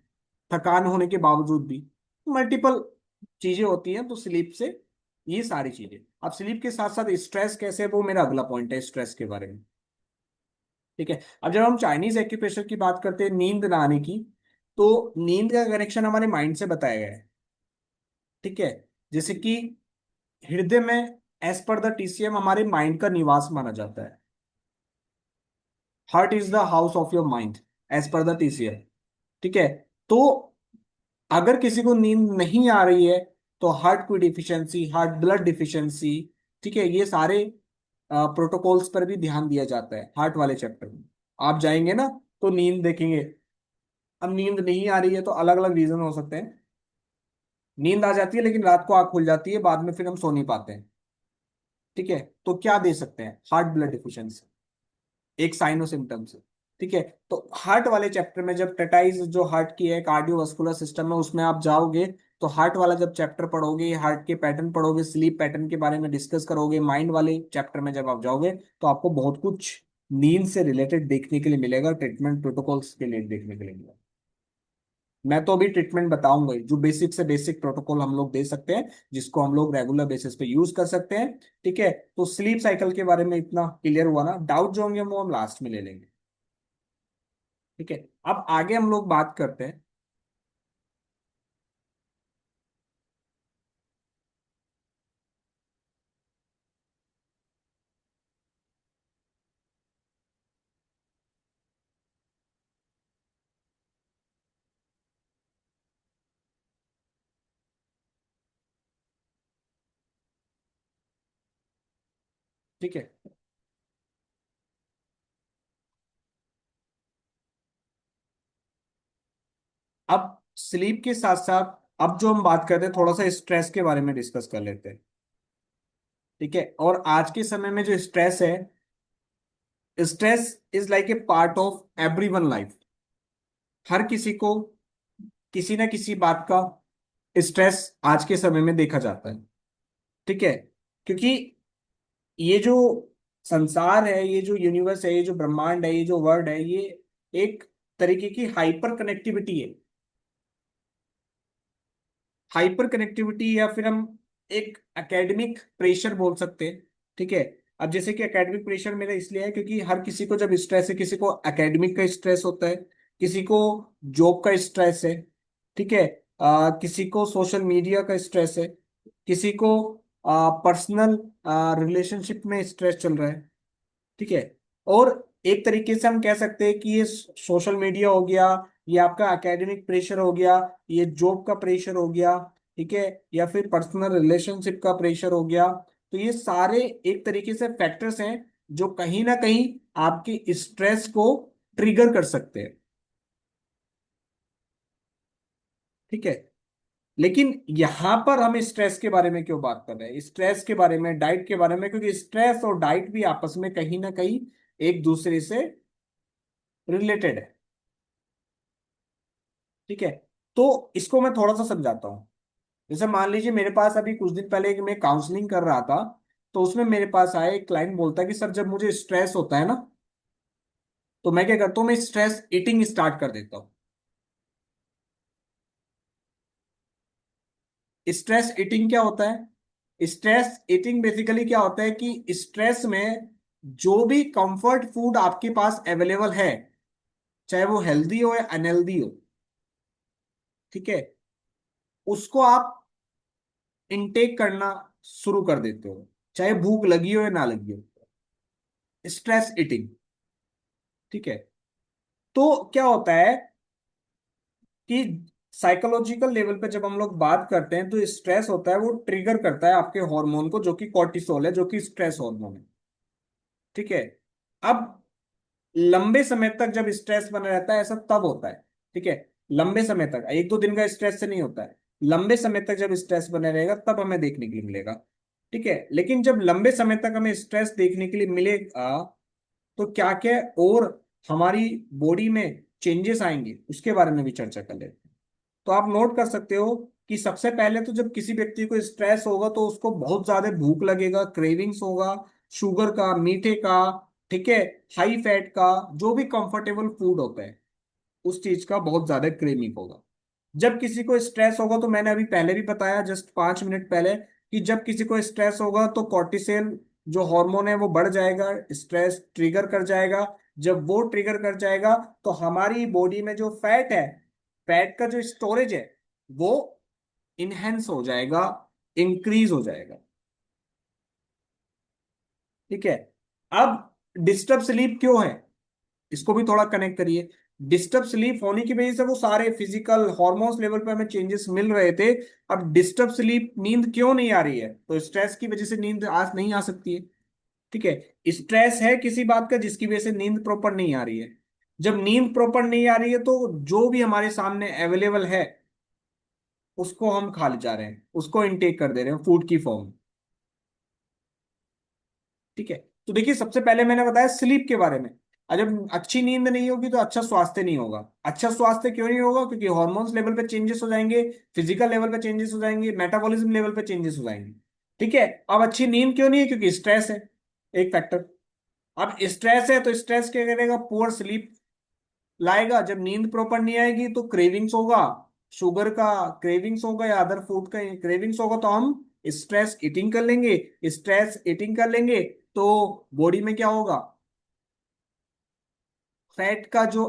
थकान होने के बावजूद भी, मल्टीपल चीजें होती हैं तो स्लीप से, ये सारी चीजें। अब स्लीप के साथ साथ स्ट्रेस कैसे है, वो मेरा अगला पॉइंट है स्ट्रेस के बारे में, ठीक है। अब जब हम चाइनीज एक्यूप्रेशर की बात करते हैं नींद ना आने की, तो नींद का कनेक्शन हमारे माइंड से बताया गया है, ठीक है। जैसे कि हृदय में, एज पर द टीसीएम, हमारे माइंड का निवास माना जाता है। Heart is the house of your mind, as per the TCM, ठीक है। तो अगर किसी को नींद नहीं आ रही है तो हार्ट की डिफिशियंसी, हार्ट ब्लड डिफिशियंसी, ठीक है, ये सारे प्रोटोकॉल्स पर भी ध्यान दिया जाता है हार्ट वाले चैप्टर में। आप जाएंगे ना तो नींद देखेंगे। अब नींद नहीं आ रही है तो अलग अलग रीजन हो सकते हैं। नींद आ जाती है लेकिन रात को आंख खुल जाती है, बाद में फिर हम सो नहीं पाते हैं, ठीक है। तो क्या दे सकते हैं, हार्ट ब्लड डिफिशियंसी एक साइन और सिम्टम्स है, ठीक है। तो हार्ट वाले चैप्टर में जब टेटाइज जो हार्ट की है, कार्डियोवास्कुलर सिस्टम है, उसमें आप जाओगे तो हार्ट वाला जब चैप्टर पढ़ोगे, हार्ट के पैटर्न पढ़ोगे, स्लीप पैटर्न के बारे में डिस्कस करोगे, माइंड वाले चैप्टर में जब आप जाओगे तो आपको बहुत कुछ नींद से रिलेटेड देखने के लिए मिलेगा, ट्रीटमेंट प्रोटोकॉल्स के लिए देखने के लिए मिलेगा। मैं तो अभी ट्रीटमेंट बताऊंगा ही, जो बेसिक से बेसिक प्रोटोकॉल हम लोग दे सकते हैं, जिसको हम लोग रेगुलर बेसिस पे यूज कर सकते हैं। ठीक है, तो स्लीप साइकिल के बारे में इतना क्लियर हुआ ना, डाउट जो होंगे वो हम लास्ट में ले लेंगे। ठीक है, अब आगे हम लोग बात करते हैं। ठीक है, अब स्लीप के साथ साथ अब जो हम बात करते हैं, थोड़ा सा स्ट्रेस के बारे में डिस्कस कर लेते हैं। ठीक है, और आज के समय में जो स्ट्रेस है, stress is like a part of every one life. हर किसी को किसी ना किसी बात का स्ट्रेस आज के समय में देखा जाता है। ठीक है, क्योंकि ये जो संसार है, ये जो यूनिवर्स है, ये जो ब्रह्मांड है, ये जो वर्ल्ड है, ये एक तरीके की हाइपर कनेक्टिविटी है। हाइपर कनेक्टिविटी, या फिर हम एक एकेडमिक प्रेशर बोल सकते हैं। ठीक है, अब जैसे कि एकेडमिक प्रेशर मेरा इसलिए है क्योंकि हर किसी को जब स्ट्रेस है, किसी को एकेडमिक का स्ट्रेस होता है, किसी को जॉब का स्ट्रेस है। ठीक है, किसी को सोशल मीडिया का स्ट्रेस है, किसी को पर्सनल रिलेशनशिप में स्ट्रेस चल रहा है। ठीक है, और एक तरीके से हम कह सकते हैं कि ये सोशल मीडिया हो गया, ये आपका एकेडमिक प्रेशर हो गया, ये जॉब का प्रेशर हो गया। ठीक है, या फिर पर्सनल रिलेशनशिप का प्रेशर हो गया। तो ये सारे एक तरीके से फैक्टर्स हैं जो कहीं ना कहीं आपके स्ट्रेस को ट्रिगर कर सकते हैं। ठीक है, लेकिन यहां पर हम स्ट्रेस के बारे में क्यों बात कर रहे हैं, स्ट्रेस के बारे में, डाइट के बारे में, क्योंकि स्ट्रेस और डाइट भी आपस में कहीं ना कहीं एक दूसरे से रिलेटेड है। ठीक है, तो इसको मैं थोड़ा सा समझाता हूँ। जैसे मान लीजिए मेरे पास अभी कुछ दिन पहले एक मैं काउंसलिंग कर रहा था, तो उसमें मेरे पास आया एक क्लाइंट, बोलता है कि सर जब मुझे स्ट्रेस होता है ना, तो मैं क्या करता हूँ, मैं स्ट्रेस ईटिंग स्टार्ट कर देता हूँ। स्ट्रेस ईटिंग क्या होता है? स्ट्रेस ईटिंग बेसिकली क्या होता है कि स्ट्रेस में जो भी कंफर्ट फूड आपके पास अवेलेबल है, चाहे वो हेल्दी हो या अनहेल्दी हो, ठीक है, उसको आप इनटेक करना शुरू कर देते हो, चाहे भूख लगी हो या ना लगी हो। Stress eating. ठीक है, तो क्या होता है कि साइकोलॉजिकल लेवल पे जब हम लोग बात करते हैं, तो स्ट्रेस होता है वो ट्रिगर करता है आपके हार्मोन को, जो कि कॉर्टिसोल है, जो कि स्ट्रेस हार्मोन है। ठीक है, अब लंबे समय तक जब स्ट्रेस बना रहता है, ऐसा तब होता है। ठीक है, लंबे समय तक, एक दो दिन का स्ट्रेस से नहीं होता है। लंबे समय तक जब स्ट्रेस बने रहेगा तब हमें देखने के लिए मिलेगा। ठीक है, लेकिन जब लंबे समय तक हमें स्ट्रेस देखने के लिए मिलेगा, तो क्या क्या और हमारी बॉडी में चेंजेस आएंगे, उसके बारे में भी चर्चा कर लेते हैं। तो आप नोट कर सकते हो कि सबसे पहले तो जब किसी व्यक्ति को स्ट्रेस होगा, तो उसको बहुत ज्यादा भूख लगेगा, क्रेविंग्स होगा, शुगर का, मीठे का, ठीक है, हाई फैट का, जो भी कंफर्टेबल फूड होता है उस चीज का बहुत ज्यादा क्रेविंग होगा। जब किसी को स्ट्रेस होगा, तो मैंने अभी पहले भी बताया, जस्ट 5 मिनट पहले, कि जब किसी को स्ट्रेस होगा तो कॉर्टिसोल जो हार्मोन है वो बढ़ जाएगा, स्ट्रेस ट्रिगर कर जाएगा। जब वो ट्रिगर कर जाएगा, तो हमारी बॉडी में जो फैट है, फैट का जो स्टोरेज है, वो इनहेंस हो जाएगा, इंक्रीज हो जाएगा। ठीक है, अब डिस्टर्ब स्लीप क्यों है, इसको भी थोड़ा कनेक्ट करिए। डिस्टर्ब स्लीप होने की वजह से वो सारे फिजिकल हॉर्मोन्स लेवल पे हमें चेंजेस मिल रहे थे। अब डिस्टर्ब स्लीप, नींद क्यों नहीं आ रही है, तो स्ट्रेस की वजह से नींद आज नहीं आ सकती है। ठीक है, स्ट्रेस है किसी बात का जिसकी वजह से नींद प्रॉपर नहीं आ रही है। जब नींद प्रॉपर नहीं आ रही है, तो जो भी हमारे सामने अवेलेबल है उसको हम खा ले जा रहे हैं, उसको इनटेक कर दे रहे हैं फूड की फॉर्म। ठीक है, तो देखिए सबसे पहले मैंने बताया स्लीप के बारे में। और जब अच्छी नींद नहीं होगी तो अच्छा स्वास्थ्य नहीं होगा। अच्छा स्वास्थ्य क्यों नहीं होगा? क्योंकि हॉर्मोन्स लेवल पे चेंजेस हो जाएंगे, फिजिकल लेवल पे चेंजेस हो जाएंगे, मेटाबॉलिज्म लेवल पे चेंजेस हो जाएंगे। ठीक है, अब अच्छी नींद क्यों नहीं है? क्योंकि स्ट्रेस है एक फैक्टर। अब स्ट्रेस है तो स्ट्रेस क्या करेगा? पुअर स्लीप लाएगा। जब नींद प्रॉपर नहीं आएगी तो क्रेविंग्स होगा, शुगर का क्रेविंग्स होगा या अदर फूड का क्रेविंग्स होगा, तो हम स्ट्रेस ईटिंग कर लेंगे। स्ट्रेस ईटिंग कर लेंगे तो बॉडी में क्या होगा, फैट का जो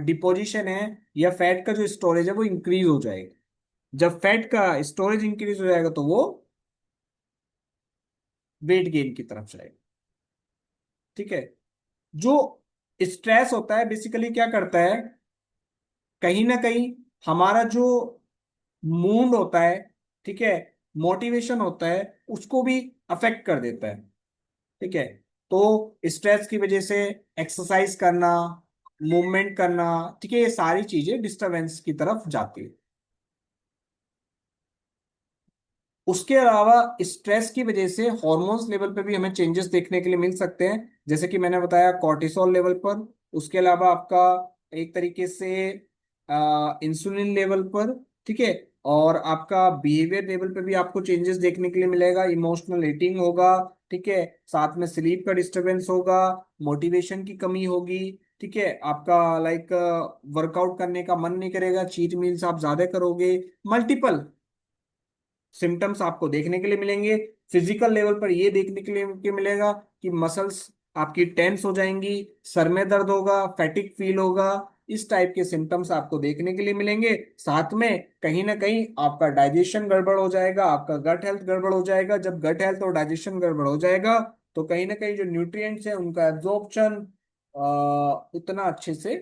डिपोजिशन है या फैट का जो स्टोरेज है वो इंक्रीज हो जाएगा। जब फैट का स्टोरेज इंक्रीज हो जाएगा तो वो वेट गेन की तरफ जाएगा। ठीक है। जो स्ट्रेस होता है बेसिकली क्या करता है, कहीं ना कहीं हमारा जो मूड होता है, ठीक है, मोटिवेशन होता है, उसको भी अफेक्ट कर देता है। ठीक है। तो स्ट्रेस की वजह से एक्सरसाइज करना, मूवमेंट करना, ठीक है, ये सारी चीजें डिस्टरबेंस की तरफ जाती है। उसके अलावा स्ट्रेस की वजह से हॉर्मोन्स लेवल पे भी हमें चेंजेस देखने के लिए मिल सकते हैं, जैसे कि मैंने बताया कॉर्टिसोल लेवल पर। उसके अलावा आपका एक तरीके से इंसुलिन लेवल पर, ठीक है, और आपका बिहेवियर लेवल पे भी आपको चेंजेस देखने के लिए मिलेगा। इमोशनल ईटिंग होगा, ठीक है, साथ में स्लीप का डिस्टरबेंस होगा, मोटिवेशन की कमी होगी, ठीक है, आपका लाइक वर्कआउट करने का मन नहीं करेगा, चीट मील्स आप ज्यादा करोगे, मल्टीपल सिम्टम्स आपको देखने के लिए मिलेंगे। फिजिकल लेवल पर ये देखने के लिए कि मिलेगा कि मसल्स आपकी टेंस हो जाएंगी, सर में दर्द होगा, फैटिक फील होगा, इस टाइप के सिम्टम्स आपको देखने के लिए मिलेंगे। साथ में कहीं ना कहीं आपका डाइजेशन गड़बड़ हो जाएगा, आपका गट हेल्थ गड़बड़ हो जाएगा। जब गट हेल्थ और डाइजेशन गड़बड़ हो जाएगा तो कहीं ना कहीं जो न्यूट्रिएंट्स है उनका एब्जॉर्प्शन उतना अच्छे से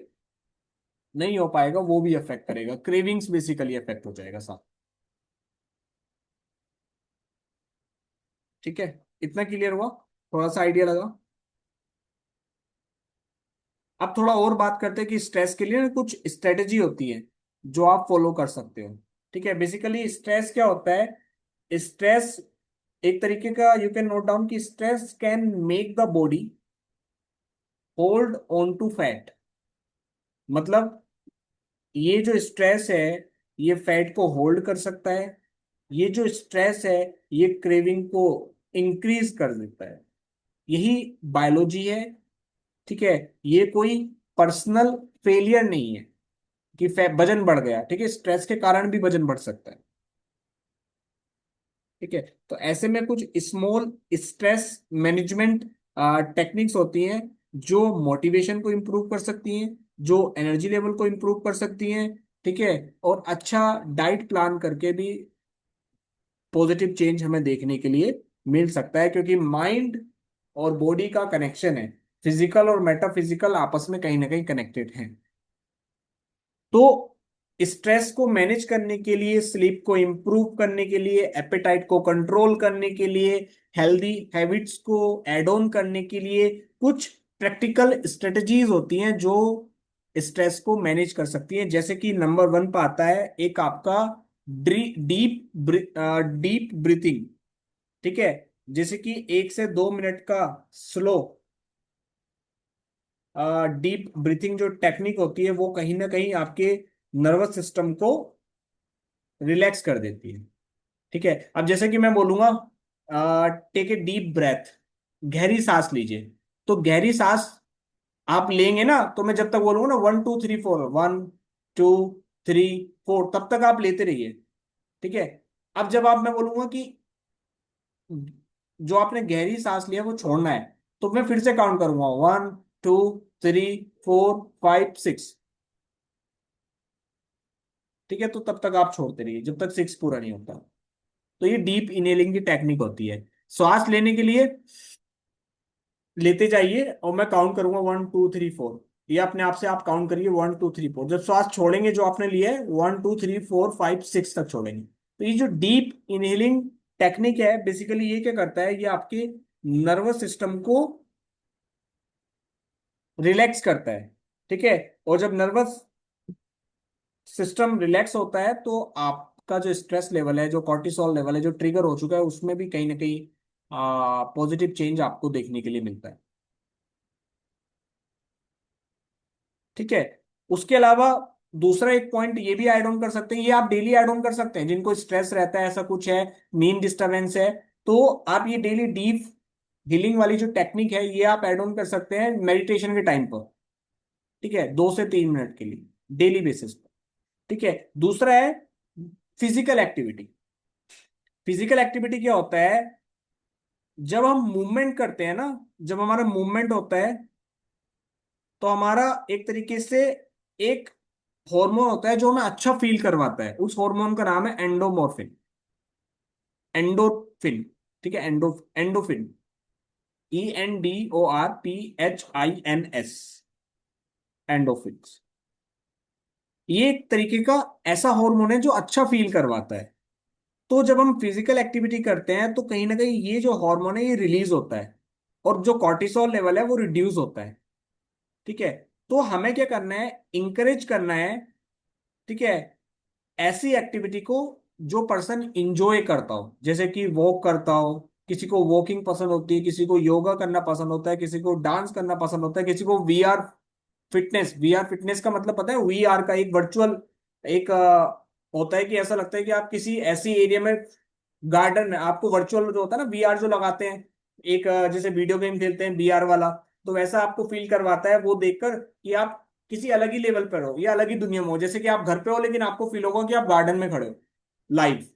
नहीं हो पाएगा, वो भी अफेक्ट करेगा, क्रेविंग्स बेसिकली अफेक्ट हो जाएगा साथ। ठीक है, इतना क्लियर हुआ, थोड़ा सा आइडिया लगा। अब थोड़ा और बात करते हैं कि स्ट्रेस के लिए ना कुछ स्ट्रेटेजी होती है जो आप फॉलो कर सकते हो। ठीक है, बेसिकली स्ट्रेस क्या होता है, स्ट्रेस एक तरीके का यू कैन नोट डाउन कि stress can make the body hold on to fat. मतलब ये जो स्ट्रेस है ये फैट को होल्ड कर सकता है। ये जो स्ट्रेस है ये क्रेविंग को इंक्रीज कर देता है। यही बायोलॉजी है। ठीक है, ये कोई पर्सनल फेलियर नहीं है कि वजन बढ़ गया। ठीक है, स्ट्रेस के कारण भी वजन बढ़ सकता है। ठीक है, तो ऐसे में कुछ स्मॉल स्ट्रेस मैनेजमेंट टेक्निक्स होती हैं जो मोटिवेशन को इम्प्रूव कर सकती हैं, जो एनर्जी लेवल को इम्प्रूव कर सकती हैं। ठीक है, और अच्छा डाइट प्लान करके भी पॉजिटिव चेंज हमें देखने के लिए मिल सकता है, क्योंकि माइंड और बॉडी का कनेक्शन है, फिजिकल और मेटाफिजिकल आपस में कहीं ना कहीं कनेक्टेड हैं। तो स्ट्रेस को मैनेज करने के लिए, स्लीप को इम्प्रूव करने के लिए, एपेटाइट को कंट्रोल करने के लिए, हेल्दी हैबिट्स को एड ऑन करने के लिए कुछ प्रैक्टिकल स्ट्रेटजीज होती हैं जो स्ट्रेस को मैनेज कर सकती हैं। जैसे कि नंबर वन पर आता है एक आपका डीप डीप ब्रीथिंग। ठीक है, जैसे कि 1 से 2 मिनट का स्लो डीप ब्रीथिंग जो टेक्निक होती है वो कहीं ना कहीं आपके नर्वस सिस्टम को रिलैक्स कर देती है। ठीक है, अब जैसे कि मैं बोलूंगा टेक ए डीप ब्रेथ, गहरी सांस लीजिए। तो गहरी सांस आप लेंगे ना, तो मैं जब तक बोलूंगा ना 1 2 3 4, 1 2 3 4, तब तक आप लेते रहिए। ठीक है, अब जब आप मैं बोलूंगा कि जो आपने गहरी सांस लिया वो छोड़ना है, तो मैं फिर से काउंट करूंगा 1 2 3 4 5 6। ठीक है, तो तब तक आप छोड़ते रहिए जब तक 6 पूरा नहीं होता। तो ये डीप इनहेलिंग की टेक्निक होती है। श्वास लेने के लिए लेते जाइए और मैं काउंट करूंगा 1 2 3 4। ये अपने आप से आप काउंट करिए 1 2 3 4। जब श्वास छोड़ेंगे जो आपने लिया है 1 2 3 4 5 6 तक छोड़ेंगे। तो ये जो डीप इनहेलिंग टेक्निक है बेसिकली ये क्या करता है, ये आपके नर्वस सिस्टम को रिलैक्स करता है। ठीक है, और जब नर्वस सिस्टम रिलैक्स होता है तो आपका जो स्ट्रेस लेवल है, जो कॉर्टिसोल लेवल है जो ट्रिगर हो चुका है, उसमें भी कहीं ना कहीं पॉजिटिव चेंज आपको देखने के लिए मिलता है। ठीक है, उसके अलावा दूसरा एक पॉइंट ये भी ऐड ऑन कर सकते हैं, ये आप डेली ऐड ऑन कर सकते हैं जिनको स्ट्रेस रहता है, ऐसा कुछ है, नींद डिस्टरबेंस है, तो आप ये डेली डीप हीलिंग वाली जो टेक्निक है ये आप ऐड ऑन कर सकते हैं मेडिटेशन के टाइम पर। ठीक है, 2 से 3 मिनट के लिए डेली बेसिस पर। ठीक है, दूसरा है फिजिकल एक्टिविटी। फिजिकल एक्टिविटी क्या होता है? जब हम मूवमेंट करते हैं ना, जब हमारा मूवमेंट होता है तो हमारा एक तरीके से एक हार्मोन होता है जो हमें अच्छा फील करवाता है, उस हार्मोन का नाम है एंडोमॉर्फिन। एंडोफिन। ठीक है, एंडोफिन। ENDORPHINS। एंडोफिन्स। ये एक तरीके का ऐसा हार्मोन है जो अच्छा फील करवाता है। तो जब हम फिजिकल एक्टिविटी करते हैं तो कहीं ना कहीं ये जो हार्मोन है ये रिलीज होता है, और जो कॉर्टिसोल लेवल है वो रिड्यूस होता है। ठीक है, तो हमें क्या करना है, इंकरेज करना है। ठीक है, ऐसी एक्टिविटी को जो पर्सन इंजॉय करता हो, जैसे कि वॉक करता हो, किसी को वॉकिंग पसंद होती है, किसी को योगा करना पसंद होता है, किसी को डांस करना पसंद होता है, किसी को वीआर फिटनेस। वीआर फिटनेस का मतलब पता है? वीआर का एक वर्चुअल एक होता है कि ऐसा लगता है कि आप किसी ऐसी एरिया में, गार्डन में, आपको वर्चुअल जो होता है ना वीआर जो लगाते हैं, एक जैसे वीडियो गेम खेलते हैं वीआर वाला, तो वैसा आपको फील करवाता है वो देखकर कि आप किसी अलग ही लेवल पर हो या अलग ही दुनिया में हो, जैसे कि आप घर पे हो लेकिन आपको फील होगा कि आप गार्डन में खड़े हो लाइव।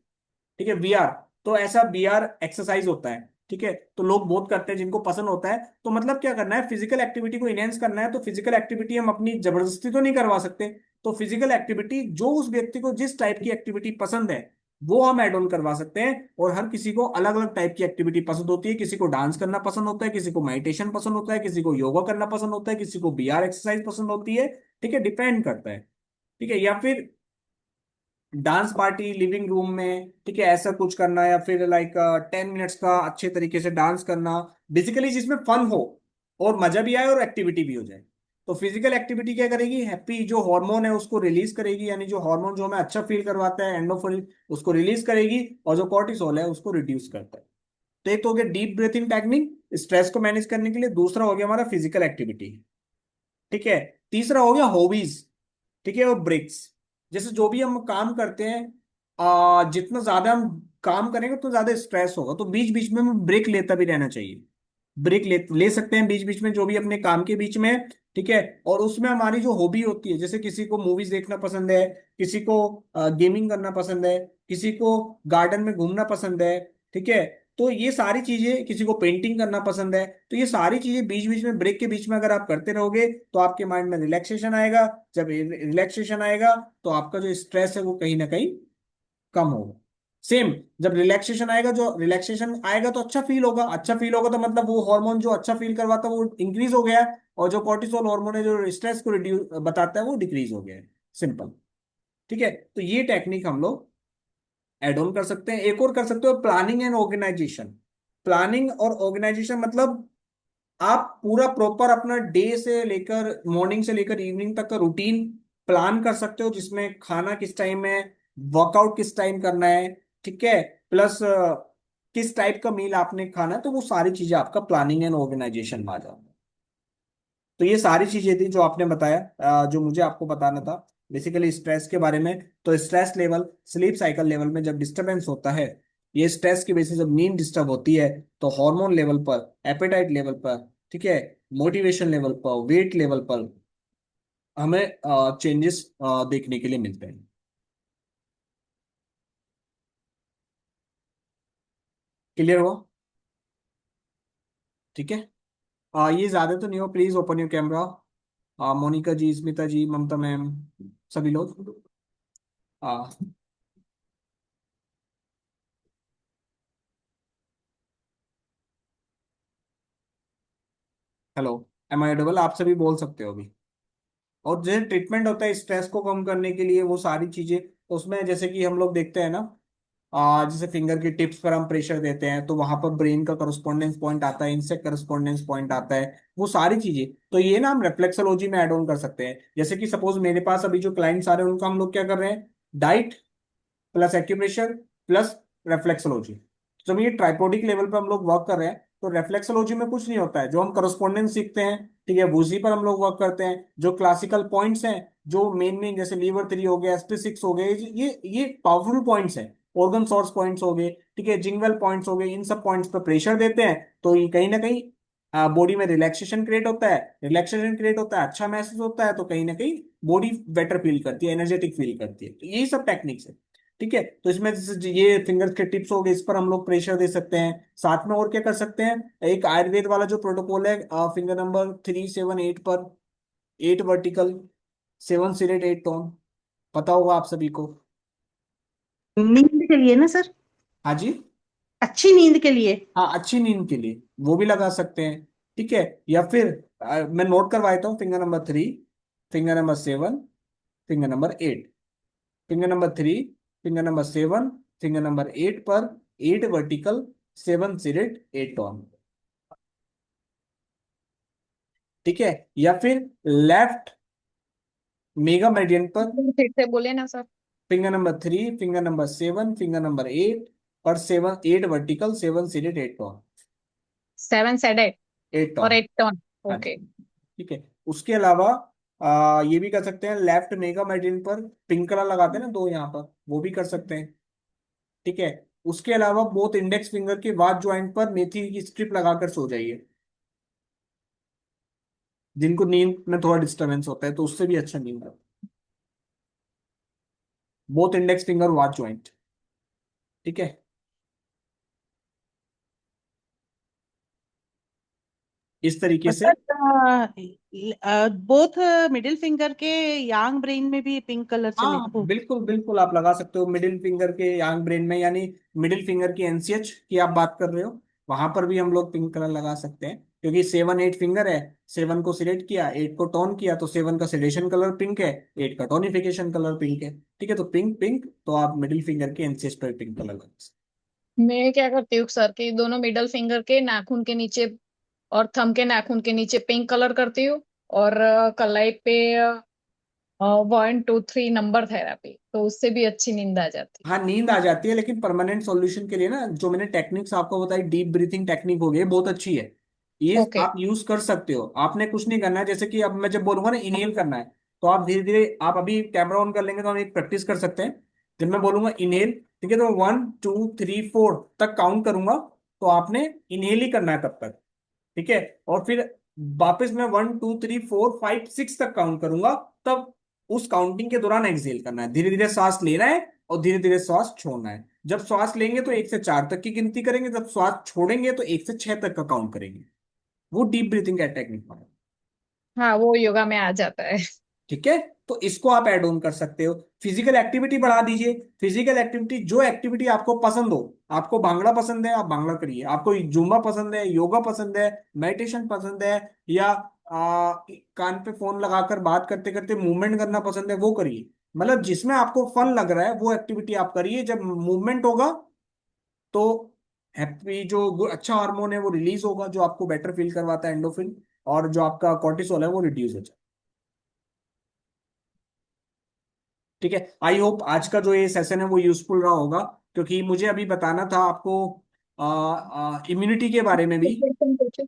ठीक है, वीआर। तो ऐसा वीआर एक्सरसाइज होता है। ठीक है, तो लोग बहुत करते हैं जिनको पसंद होता है। तो मतलब क्या करना है, फिजिकल एक्टिविटी को इनहेंस करना है, तो फिजिकल एक्टिविटी हम अपनी जबरदस्ती तो नहीं करवा सकते। तो फिजिकल एक्टिविटी जो उस व्यक्ति को जिस टाइप की एक्टिविटी पसंद है वो हम एड ऑन करवा सकते हैं। और हर किसी को अलग अलग टाइप की एक्टिविटी पसंद होती है, किसी को डांस करना पसंद होता है, किसी को मेडिटेशन पसंद होता है, किसी को योगा करना पसंद होता है, किसी को बीआर एक्सरसाइज पसंद होती है। ठीक है, डिपेंड करता है। ठीक है, या फिर डांस पार्टी लिविंग रूम में, ठीक है, ऐसा कुछ करना, या फिर लाइक 10 मिनट्स का अच्छे तरीके से डांस करना, बेसिकली जिसमें फन हो और मजा भी आए और एक्टिविटी भी हो जाए। तो फिजिकल एक्टिविटी क्या करेगी, हैप्पी जो हार्मोन है उसको रिलीज करेगी, यानी जो हार्मोन जो हमें अच्छा फील करवाता है एंडोफिन, उसको रिलीज करेगी, और जो कॉर्टिसोल है उसको रिड्यूस करता है। तो एक तो हो गया डीप ब्रीथिंग टेक्निक स्ट्रेस को मैनेज करने के लिए, दूसरा हो गया हमारा फिजिकल एक्टिविटी। ठीक है, तीसरा हो गया हॉबीज। ठीक है, और ब्रेक्स। जैसे जो भी हम काम करते हैं, जितना ज्यादा हम काम करेंगे उतना ज्यादा स्ट्रेस होगा, तो बीच बीच में हमें ब्रेक लेता भी रहना चाहिए। ब्रेक ले सकते हैं बीच बीच में, जो भी अपने काम के बीच में है। ठीक है, और उसमें हमारी जो हॉबी होती है, जैसे किसी को मूवीज देखना पसंद है, किसी को गेमिंग करना पसंद है, किसी को गार्डन में घूमना पसंद है। ठीक है, तो ये सारी चीजें, किसी को पेंटिंग करना पसंद है, तो ये सारी चीजें बीच बीच में, ब्रेक के बीच में अगर आप करते रहोगे तो आपके माइंड में रिलैक्सेशन आएगा। जब रिलैक्सेशन आएगा तो आपका जो स्ट्रेस है वो कहीं ना कहीं कम होगा। सेम, जब रिलैक्सेशन आएगा, जो रिलैक्सेशन आएगा तो अच्छा फील होगा, अच्छा फील होगा तो मतलब वो हार्मोन जो अच्छा फील करवाता है वो इंक्रीज हो गया है, और जो कॉर्टिसोल हार्मोन है जो स्ट्रेस को रिड्यूस बताता है वो डिक्रीज हो गया है। सिंपल। ठीक है, तो ये टेक्निक हम लोग एड ऑन कर सकते हैं। एक और कर सकते हो, प्लानिंग एंड ऑर्गेनाइजेशन। प्लानिंग और ऑर्गेनाइजेशन मतलब आप पूरा प्रॉपर अपना डे से लेकर, मॉर्निंग से लेकर इवनिंग तक का रूटीन प्लान कर सकते हो, जिसमें खाना किस टाइम है, वर्कआउट किस टाइम करना है। ठीक है, प्लस किस टाइप का मील आपने खाना है, तो वो सारी चीजें आपका प्लानिंग एंड ऑर्गेनाइजेशन में आ जाता है। तो ये सारी चीजें थी जो आपने बताया, जो मुझे आपको बताना था बेसिकली स्ट्रेस के बारे में। तो stress level sleep cycle level में जब डिस्टरबेंस होता है, ये स्ट्रेस की वजह से जब नींद डिस्टर्ब होती है, तो हार्मोन लेवल पर, एपेटाइट लेवल पर, ठीक है, मोटिवेशन लेवल पर, वेट लेवल पर हमें चेंजेस देखने के लिए मिलते हैं। क्लियर हुआ? ठीक है, ये ज्यादा तो नहीं हो, please open your camera. Monika ji, Smita ji, Mamta ma'am, सभी लोग। Hello, am I audible? आप सभी बोल सकते हो अभी। और जो ट्रीटमेंट होता है स्ट्रेस को कम करने के लिए, वो सारी चीजें उसमें, जैसे कि हम लोग देखते हैं ना, जैसे फिंगर की टिप्स पर हम प्रेशर देते हैं तो वहां पर ब्रेन का करस्पॉन्डेंस पॉइंट आता है, इनसे करस्पॉन्डेंस पॉइंट आता है, वो सारी चीजें। तो ये ना हम रेफ्लेक्सोलॉजी में ऐड ऑन कर सकते हैं। जैसे कि सपोज मेरे पास अभी जो क्लाइंट्स आ रहे हैं उनका हम लोग क्या कर रहे हैं, डाइट प्लस एक्यूप्रेशर प्लस रेफ्लेक्सोलॉजी। जब ये ट्राइपोडिक लेवल पे हम लोग वर्क कर रहे हैं तो रेफ्लेक्सोलॉजी में कुछ नहीं होता है, जो हम करस्पॉन्डेंस सीखते हैं, ठीक है, उसी पर हम लोग वर्क करते हैं। जो क्लासिकल पॉइंट्स हैं, जो मेन मेन, जैसे लीवर 3 हो गया, SP6 हो गए, ये पावरफुल पॉइंट्स हैं। ऑर्गन सोर्स पॉइंट्स हो गए, ठीक है, जिंगवेल पॉइंट्स हो गए, इन सब पॉइंट्स पर प्रेशर देते हैं तो ये कहीं ना कहीं बॉडी में रिलैक्सेशन क्रिएट होता है, रिलैक्सेशन क्रिएट होता है, अच्छा महसूस होता है, तो कहीं ना कहीं बॉडी बेटर फील करती है, एनर्जेटिक फील करती है। तो यही सब टेक्निक्स है। ठीक है, तो इसमें जैसे ये फिंगर्स के टिप्स हो गए, इस पर हम लोग प्रेशर दे सकते हैं। साथ में और क्या कर सकते हैं, एक आयुर्वेद वाला जो प्रोटोकॉल है, फिंगर नंबर 3 7 8 पर 8 वर्टिकल, 7 सीरेट 8 टोन, पता होगा आप सभी को।
नींद के लिए ना सर?
हाँ जी।
अच्छी नींद के लिए।
हाँ, अच्छी नींद के लिए वो भी लगा सकते हैं। ठीक है, या फिर मैं नोट करवा देता हूँ, finger number 3, finger number 7, finger number 8, finger number 3, finger number 7, finger number 8 पर 8 वर्टिकल, 7 सीरेट 8 टोन। ठीक है, या फिर लेफ्ट मेगा मेडियन पर
फिर से बोले ना sir.
Finger number 3, finger number 7, finger number 8 पर 7 8 वर्टिकल, 7 सीरेट 8 टोन।
7 shaded
8 tone.
और 8 टर्न।
हाँ जी।
ओके।
ठीक है, उसके अलावा ये भी कर सकते हैं, लेफ्ट मेगा मेडियन पर पिंक कलर लगाते हैं ना दो यहाँ पर, वो भी कर सकते हैं। ठीक है, उसके अलावा बोथ इंडेक्स फिंगर के वाच ज्वाइंट पर मेथी की स्ट्रिप लगाकर सो जाइए। जिनको नींद में थोड़ा डिस्टरबेंस होता है तो उससे भी अच्छा नींद आता है। Both index finger watch joint. ठीक है, इस तरीके से।
सर बोथ मिडिल फिंगर के यांग ब्रेन में भी पिंक कलर
हाँ
चलेगा?
बिल्कुल बिल्कुल, आप लगा सकते हो मिडिल फिंगर के यांग ब्रेन में, यानी मिडिल फिंगर की एनसीएच की आप बात कर रहे हो, वहां पर भी हम लोग पिंक कलर लगा सकते हैं, क्योंकि 7 8 फिंगर है। 7 को सिलेक्ट किया, 8 को टोन किया, तो 7 का सिलेक्शन कलर पिंक है, 8 का टोनिफिकेशन कलर पिंक है। ठीक है, तो पिंक पिंक, तो आप मिडिल फिंगर के एनसीएच पर पिंक कलर लगा सकते
मैं क्या करती हूँ सर कि दोनों मिडल फिंगर के नाखून के नीचे और थंब के नाखून के नीचे पिंक कलर करती हूँ। और कलाई पे 1 2 3 नंबर थेरापी, तो उससे भी अच्छी नींद आ जाती
हैं। हाँ, नींद आ जाती है, लेकिन परमानेंट सॉल्यूशन के लिए ना, जो मैंने टेक्निक्स आपको बताई, डीप ब्रीथिंग टेक्निक हो गई, बहुत अच्छी है। ये
है। ओके।
आप यूज कर सकते हो। आपने कुछ नहीं करना है, जैसे कि अब मैं जब बोलूंगा ना इनहेल करना है, तो आप धीरे धीरे, आप अभी कैमरा ऑन कर लेंगे तो हम एक प्रैक्टिस कर सकते हैं। जब मैं बोलूंगा इनहेल, ठीक है, तो 1 2 3 4 तक काउंट करूंगा, तो आपने इनहेल ही करना है तब तक। ठीक है, और फिर वापस मैं 1 2 3 4 5 6 तक काउंट करूंगा, तब उस काउंटिंग के दौरान एक्सहेल करना है, धीरे धीरे सांस लेना है और धीरे धीरे सांस छोड़ना है। जब सांस लेंगे तो 1 से 4 तक की गिनती करेंगे, जब सांस छोड़ेंगे तो 1 से 6 तक का काउंट करेंगे। वो डीप ब्रीथिंग का टेक्निक है।
हाँ, वो योगा में आ जाता है।
ठीक है, तो इसको आप ऐड ऑन कर सकते हो। फिजिकल एक्टिविटी बढ़ा दीजिए। फिजिकल एक्टिविटी, जो एक्टिविटी आपको पसंद हो, आपको भांगड़ा पसंद है आप भांगड़ा करिए, आपको जुम्बा पसंद है, योगा पसंद है, मेडिटेशन पसंद है, या कान पे फोन लगाकर बात करते करते मूवमेंट करना पसंद है, वो करिए। मतलब जिसमें आपको फन लग रहा है वो एक्टिविटी आप करिए। जब मूवमेंट होगा तो हैप्पी, जो अच्छा हार्मोन है वो रिलीज होगा, जो आपको बेटर फील करवाता है, एंडोफिन, और जो आपका कॉर्टिसोल है वो रिड्यूस हो जाए। ठीक है, आई होप आज का जो ये सेशन है वो यूजफुल रहा होगा, क्योंकि मुझे अभी बताना था आपको इम्यूनिटी के बारे में भी।
क्वेश्चन पूछे।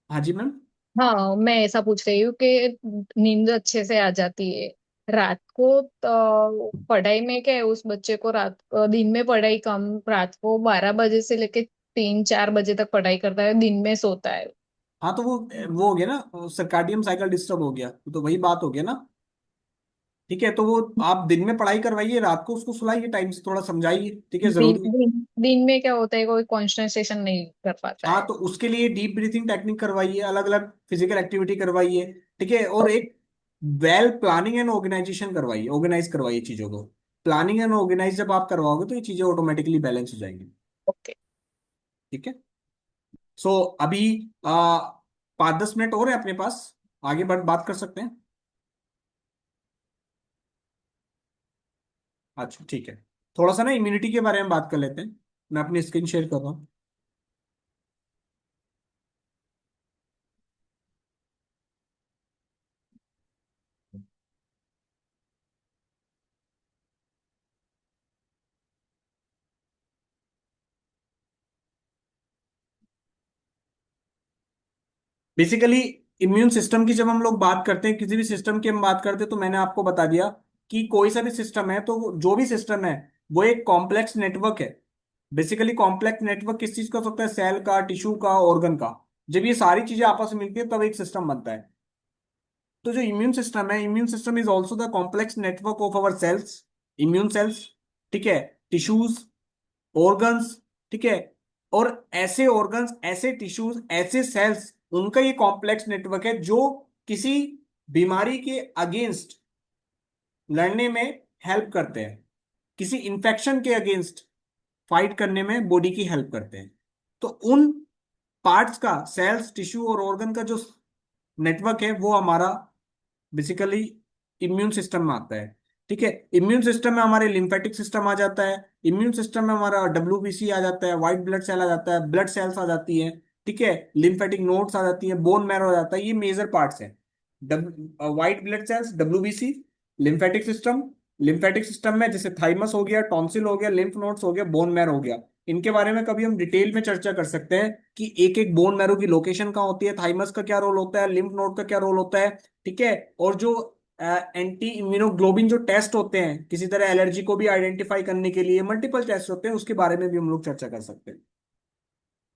हाँ जी मैम।
हाँ, मैं ऐसा पूछ रही हूँ कि नींद अच्छे से आ जाती है रात को, तो पढ़ाई में क्या है, उस बच्चे को दिन में पढ़ाई कम, रात को 12 बजे से लेके 3 4 बजे तक पढ़ाई करता है, दिन में सोता है।
हाँ, तो वो हो गया ना, सर्काडियन साइकिल डिस्टर्ब हो गया, तो वही बात हो गया ना। ठीक है, तो वो आप दिन में पढ़ाई करवाइए, रात को उसको सुलाइए, टाइम से थोड़ा समझाइए। ठीक है,
दिन
जरूरी है।
दिन दिन में क्या होता है, कोई कॉन्सेंट्रेशन नहीं कर पाता
हाँ,
है।
तो उसके लिए डीप ब्रीथिंग टेक्निक करवाइए, अलग अलग फिजिकल एक्टिविटी करवाइए। ठीक है, और एक वेल प्लानिंग एंड ऑर्गेनाइजेशन करवाइए, ऑर्गेनाइज करवाइए चीजों को। प्लानिंग एंड ऑर्गेनाइज जब आप करवाओगे तो ये चीजें ऑटोमेटिकली बैलेंस हो जाएंगी।
ओके।
ठीक है, सो अभी आ, 5 10 मिनट और है अपने पास, आगे बढ़ बात कर सकते हैं। अच्छा ठीक है, थोड़ा सा ना इम्यूनिटी के बारे में बात कर लेते हैं। मैं अपनी स्क्रीन शेयर कर रहा हूँ। बेसिकली इम्यून सिस्टम की जब हम लोग बात करते हैं, किसी भी सिस्टम की हम बात करते हैं, तो मैंने आपको बता दिया कि कोई सा भी सिस्टम है, तो जो भी सिस्टम है वो एक कॉम्प्लेक्स नेटवर्क है। बेसिकली कॉम्प्लेक्स नेटवर्क किस चीज का हो सकता है, सेल का, टिश्यू का, ऑर्गन का। जब ये सारी चीजें आपस में मिलती है तब एक सिस्टम बनता है। तो जो इम्यून सिस्टम है, immune system is also the complex network of our cells, immune cells, ठीक है, टिश्यूज, ऑर्गन्स, ठीक है, और ऐसे ऑर्गन्स, ऐसे टिश्यूज, ऐसे सेल्स, उनका ये कॉम्प्लेक्स नेटवर्क है जो किसी बीमारी के अगेंस्ट लड़ने में हेल्प करते हैं, किसी इंफेक्शन के अगेंस्ट फाइट करने में बॉडी की हेल्प करते हैं। तो उन पार्ट्स का, सेल्स, टिश्यू और ऑर्गन का जो नेटवर्क है वो हमारा बेसिकली इम्यून सिस्टम में आता है। ठीक है, इम्यून सिस्टम में हमारे लिम्फेटिक सिस्टम आ जाता है, इम्यून सिस्टम में हमारा डब्ल्यूबीसी आ जाता है, व्हाइट ब्लड सेल आ जाता है, ब्लड सेल्स आ जाती है, ठीक है, लिम्फेटिक नोड्स आ जाती है, बोन मैरो आ जाता है। ये मेजर पार्ट्स हैं। White blood cells, WBC, lymphatic system, lymphatic system में जैसे थाइमस हो गया, टॉन्सिल हो गया, लिम्फ नोड्स हो गया, बोन मैरो हो गया। इनके बारे में कभी हम डिटेल में चर्चा कर सकते हैं कि एक एक बोन मैरो की लोकेशन कहाँ होती है, थाइमस का क्या रोल होता है, लिम्फ नोड का क्या रोल होता है, ठीक है। और जो एंटी इम्यूनोग्लोबिन जो टेस्ट होते हैं किसी तरह एलर्जी को भी आइडेंटिफाई करने के लिए, मल्टीपल टेस्ट होते हैं, उसके बारे में भी हम लोग चर्चा कर सकते हैं।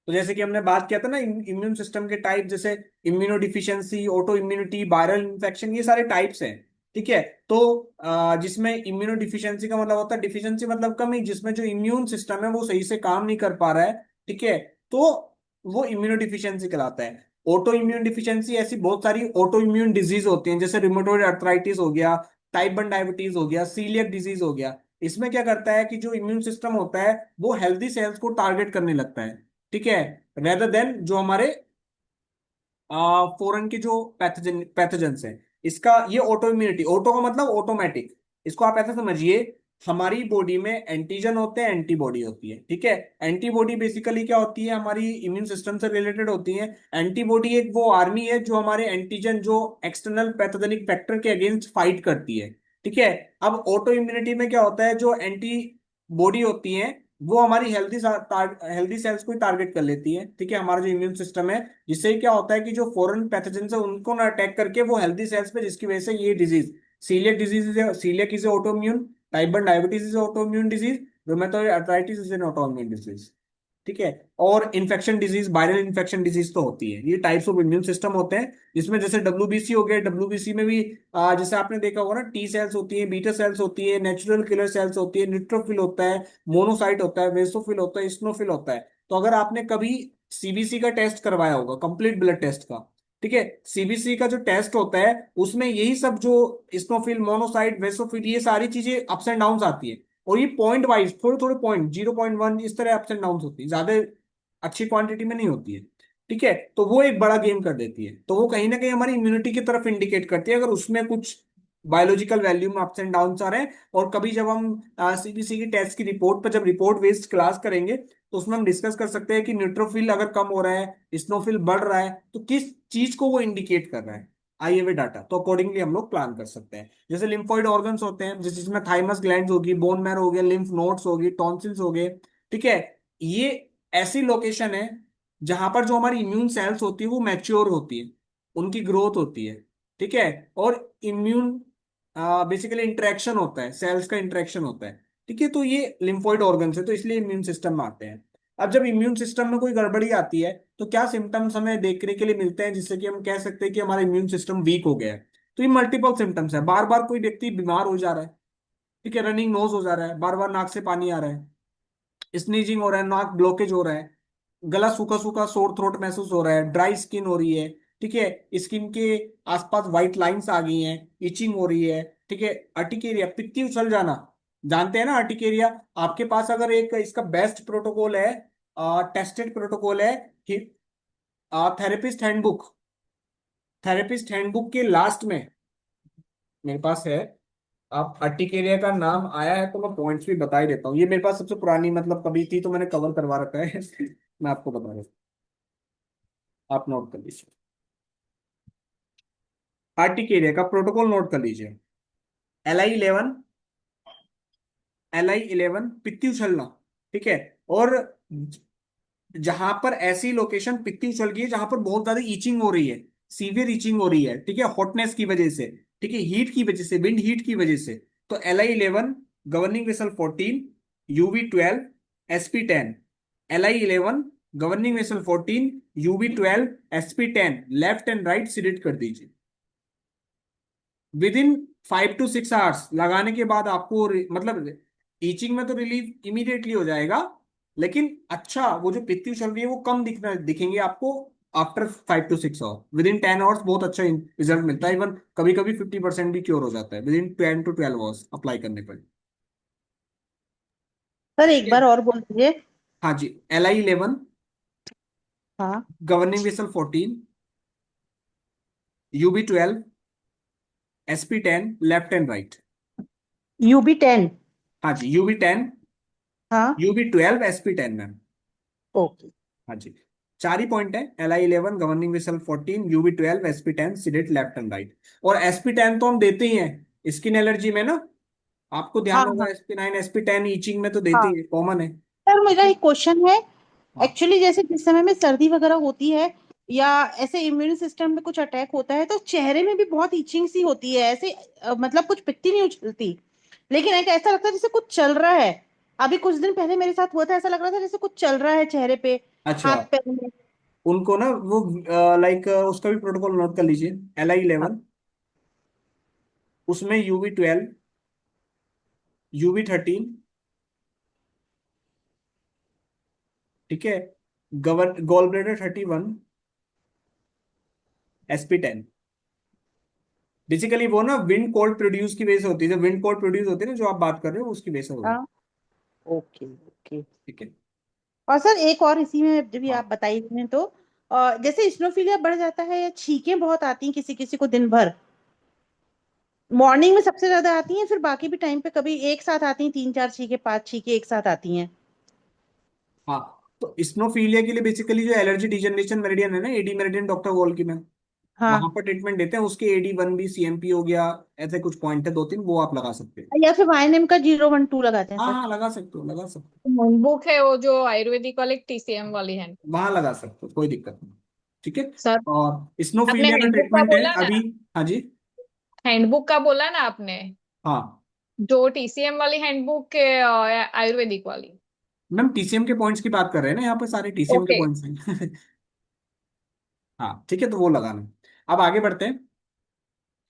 तो जैसे कि हमने बात किया था ना इम्यून सिस्टम के टाइप, जैसे immuno deficiency, auto immunity, viral infection, ये सारे टाइप्स हैं। ठीक है। तो जिसमें इम्यूनो डिफिशियंसी का मतलब होता है, डिफिशियंसी मतलब कमी, जिसमें जो इम्यून सिस्टम है वो सही से काम नहीं कर पा रहा है, ठीक है, तो वो इम्यूनो डिफिशियंसी कहलाता है। ऑटो इम्यून डिफिशियंसी, ऐसी बहुत सारी ऑटो इम्यून डिजीज होती हैं, जैसे रिमेटोइड अर्थराइटिस हो गया, टाइप 1 डायबिटीज हो गया, सीलियक डिजीज हो गया। इसमें क्या करता है कि जो इम्यून सिस्टम होता है वो हेल्दी सेल्स को टारगेट करने लगता है, ठीक है, रेदर देन जो हमारे फॉरेन के जो पैथोजेंस हैं। इसका ये ऑटो इम्यूनिटी, ऑटो का मतलब ऑटोमेटिक, इसको आप ऐसा समझिए, हमारी बॉडी में एंटीजन होते हैं, एंटीबॉडी होती है, ठीक है। एंटीबॉडी बेसिकली क्या होती है, हमारी इम्यून सिस्टम से रिलेटेड होती है। एंटीबॉडी एक वो आर्मी है जो हमारे एंटीजन, जो एक्सटर्नल पैथोजेनिक फैक्टर के अगेंस्ट फाइट करती है, ठीक है। अब ऑटो इम्यूनिटी में क्या होता है, जो एंटी बॉडी होती है वो हमारी हेल्दी सेल्स को टारगेट कर लेती है, ठीक है, हमारा जो इम्यून सिस्टम है, जिससे क्या होता है कि जो फॉरेन पैथोजेंस है उनको ना अटैक करके वो हेल्दी सेल्स पे, जिसकी वजह से ये डिजीज, सीलियक डिजीज है, celiac is autoimmune, type 1 diabetes is autoimmune disease, rheumatoid arthritis is an autoimmune disease, ठीक है। और infection disease, viral infection disease तो होती है। ये टाइप्स ऑफ इम्यून सिस्टम होते हैं, जिसमें जैसे डब्ल्यूबीसी हो गया, डब्ल्यूबीसी में भी जैसे आपने देखा होगा ना, टी सेल्स होती है, बीटा सेल्स होती है, नेचुरल किलर सेल्स होती है, न्यूट्रोफिल होता है, मोनोसाइट होता है, वेसोफिल होता है, स्नोफिल होता है। तो अगर आपने कभी सीबीसी का टेस्ट करवाया होगा, कंप्लीट ब्लड टेस्ट का, ठीक है, सीबीसी का जो टेस्ट होता है उसमें यही सब जो स्नोफिल, मोनोसाइट, वेसोफिल, ये सारी चीजें अप्स एंड डाउन आती है। और ये पॉइंट वाइज, थोड़े थोड़े पॉइंट, 0.1 इस तरह अप्स एंड डाउन होती है, ज्यादा अच्छी क्वांटिटी में नहीं होती है, ठीक है। तो वो एक बड़ा गेम कर देती है, तो वो कहीं ना कहीं हमारी इम्यूनिटी की तरफ इंडिकेट करती है, अगर उसमें कुछ बायोलॉजिकल वैल्यू में अप्स एंड डाउन आ रहे हैं। और कभी जब हम सीबीसी की टेस्ट की रिपोर्ट पर जब रिपोर्ट बेस्ड क्लास करेंगे तो उसमें हम डिस्कस कर सकते हैं कि न्यूट्रोफिल अगर कम हो रहा है, स्नोफिल बढ़ रहा है, तो किस चीज को वो इंडिकेट कर रहा है, आईएमए डाटा, तो अकॉर्डिंगली हम लोग प्लान कर सकते हैं। जैसे लिम्फोइड ऑर्गन्स होते हैं, जैसे जिसमें थाइमस ग्लैंड्स होगी, बोन मैरो हो गया, लिम्फ नोड्स होगी, टॉन्सिल्स हो गए, ठीक है। ये ऐसी लोकेशन है जहां पर जो हमारी इम्यून सेल्स होती है वो मैच्योर होती है, उनकी ग्रोथ होती है, ठीक है। और इम्यून बेसिकली इंटरेक्शन होता है, सेल्स का इंटरेक्शन होता है, ठीक है। तो ये लिम्फोइड ऑर्गन्स है, तो इसलिए इम्यून सिस्टम में आते हैं। अब जब इम्यून सिस्टम में कोई गड़बड़ी आती है तो क्या सिम्टम्स हमें देखने के लिए मिलते हैं जिससे कि हम कह सकते हैं कि हमारा इम्यून सिस्टम वीक हो गया है? तो ये मल्टीपल सिम्टम्स है, बार बार कोई व्यक्ति बीमार हो जा रहा है, ठीक है, रनिंग नोज हो जा रहा है, बार बार नाक से पानी आ रहा है, स्नीजिंग हो रहा है, नाक ब्लॉकेज हो रहा है, गला सूखा सूखा सोर थ्रोट महसूस हो रहा है, ड्राई स्किन हो रही है, ठीक है, स्किन के आसपास व्हाइट लाइंस आ गई हैं, इचिंग हो रही है, ठीक है, अर्टिकेरिया, पित्ती उछल जाना, जानते हैं ना अर्टिकेरिया? आपके पास अगर एक इसका बेस्ट प्रोटोकॉल है, टेस्टेड प्रोटोकॉल है, थेरेपिस्ट हैंडबुक, थेरेपिस्ट हैंडबुक के लास्ट में मेरे पास है। आप अर्टिकेरिया का नाम आया है तो मैं पॉइंट्स भी बता ही देता हूँ, ये मेरे पास सबसे पुरानी मतलब कभी थी तो मैंने कवर करवा रखा है मैं आपको बता देता हूँ, आप नोट कर लीजिए। आर्टिकेरिया का प्रोटोकॉल नोट कर लीजिए। LI11, LI11 पित्ती उछलना, ठीक है। और जहां पर ऐसी लोकेशन पित्ती उछल गई है जहां पर बहुत ज्यादा ईचिंग हो रही है, सीवियर ईचिंग हो रही है, ठीक है, हॉटनेस की वजह से, ठीक है, हीट की वजह से, विंड हीट की वजह से, तो LI11, governing vessel 14, UV12, SP10, LI11 governing vessel 14, UV12, SP10 left and right select कर दीजिए। विद इन 5 to 6 आवर्स लगाने के बाद आपको मतलब टीचिंग में तो रिलीफ इमीडिएटली हो जाएगा, लेकिन अच्छा वो जो पित्ती चल रही है वो कम दिखेंगे आपको after 5 to 6 hour. Within 10 hours बहुत अच्छा रिजल्ट मिलता है, इवन कभी कभी 50% भी क्योर हो जाता है with in 10 to 12 hours apply करने पर।
सर
ठीक
एक
है।
बार और बोल दीजिए।
हाँ जी, LI11,
हाँ।
Governing vessel 14, UV12, SP10 left and right.
UB10।
हाँ जी, UV10,
हाँ।
UV12, SP10 ma'am.
ओके।
हाँ जी, 4 ही पॉइंट है। LI11, governing whistle 14, UV12, SP10 select left and right. और SP10 तो हम देते ही हैं स्किन एलर्जी में ना, आपको
हाँ
ध्यान
हाँ
होगा SP9 SP10 ईचिंग में तो देते
हाँ।
ही है, कॉमन है।
सर मेरा
ठीक है।
एक क्वेश्चन है।
हाँ
एक्चुअली जैसे जिस समय में सर्दी वगैरह होती है या ऐसे इम्यून सिस्टम में कुछ अटैक होता है तो चेहरे में भी बहुत इचिंग सी होती है ऐसे, मतलब कुछ पित्ती नहीं उछलती, लेकिन एक ऐसा लगता है जैसे कुछ चल रहा है। अभी कुछ दिन पहले मेरे साथ हुआ था, ऐसा लग रहा था जैसे कुछ चल रहा है चेहरे पे,
अच्छा,
हाथ पैर में।
उनको ना वो लाइक उसका भी प्रोटोकॉल नोट कर लीजिए।
हाँ।
LI11, उसमें UV12, UV13, ठीक है, गॉल ब्लैडर 31, SP10। बेसिकली वो ना विंड कोल्ड प्रोड्यूस की वजह से होती है, जो विंड कोल्ड प्रोड्यूस होती है ना जो आप बात कर रहे हो उसकी वजह से हो रहा है।
हाँ। Okay okay.
ठीक है।
और सर एक और इसी में जब भी
हाँ
आप बताइए दें तो, जैसे स्नोफिलिया बढ़ जाता है या छींकें बहुत आती हैं किसी किसी को दिन भर, मॉर्निंग में सबसे ज्यादा आती हैं फिर बाकी भी टाइम पे कभी एक साथ आती हैं, 3 4 छींके 5 छींके एक साथ आती हैं।
हाँ, तो स्नोफीलिया के लिए बेसिकली जो एलर्जी डिजनरेशन मेरिडियन है ना, AD मेरिडियन डॉक्टर वॉल की में
हाँ।
वहां पर ट्रीटमेंट देते हैं उसके। AD1B CMP हो गया, ऐसे कुछ पॉइंट है 2 3 वो आप लगा सकते हैं।
या फिर YNM का 012 लगाते हैं
हाँ
सर।
हाँ, लगा सकते हो, लगा सकते
बुक है वो जो आयुर्वेदिक वाली TCM वाली है।
हो, वहां लगा सकते हो, कोई दिक्कत नहीं। ठीक है।
सर
और
आपने
स्नोफीलिया का
हैंडबुक का
ट्रीटमेंट है
बोला ना,
अभी। हाँ जी।
हैंडबुक का बोला ना आपने,
हाँ
जो TCM वाली हैंडबुक के आयुर्वेदिक वाली।
मैम, TCM के पॉइंट्स की बात कर रहे हैं ना, यहाँ पे सारे TCM के
ओके।
पॉइंट्स हैं। हाँ ठीक है, तो वो लगाना। अब आगे बढ़ते हैं।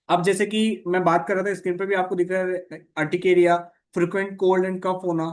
अब जैसे कि मैं बात कर रहा था, स्क्रीन पे भी आपको दिख रहा है अर्टिकेरिया, फ्रिक्वेंट कोल्ड एंड कफ होना,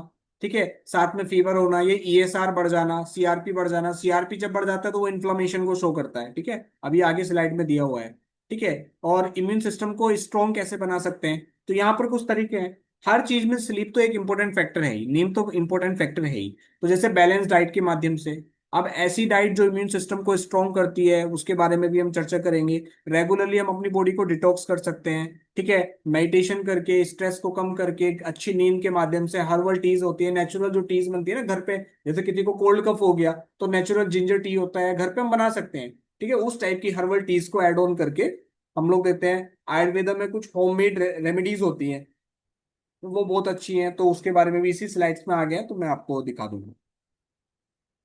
ठीक है, साथ में फीवर होना, ये ESR बढ़ जाना, CRP बढ़ जाना। CRP जब बढ़ जाता है तो वो इन्फ्लामेशन को शो करता है, ठीक है, अभी आगे स्लाइड में दिया हुआ है। ठीक है। और इम्यून सिस्टम को स्ट्रॉन्ग कैसे बना सकते हैं, तो यहाँ पर कुछ तरीके हैं। हर चीज में स्लीप तो एक इंपॉर्टेंट फैक्टर है ही, नींद तो इंपॉर्टेंट फैक्टर है ही। तो जैसे बैलेंस डाइट के माध्यम से, अब ऐसी डाइट जो इम्यून सिस्टम को स्ट्रॉन्ग करती है उसके बारे में भी हम चर्चा करेंगे। रेगुलरली हम अपनी बॉडी को डिटॉक्स कर सकते हैं, ठीक है, मेडिटेशन करके, स्ट्रेस को कम करके, अच्छी नींद के माध्यम से। हर्बल टीज होती है, नेचुरल जो टीज बनती है ना घर पे, जैसे किसी को कोल्ड कफ हो गया तो नेचुरल जिंजर टी होता है, घर पे हम बना सकते हैं। ठीक है, उस टाइप की हर्बल टीज को ऐड ऑन करके हम लोग देते हैं। आयुर्वेदा में कुछ होममेड रेमेडीज होती हैं, तो वो बहुत अच्छी हैं, तो उसके बारे में भी इसी स्लाइड्स में आ गया है, तो मैं आपको दिखा दूंगा।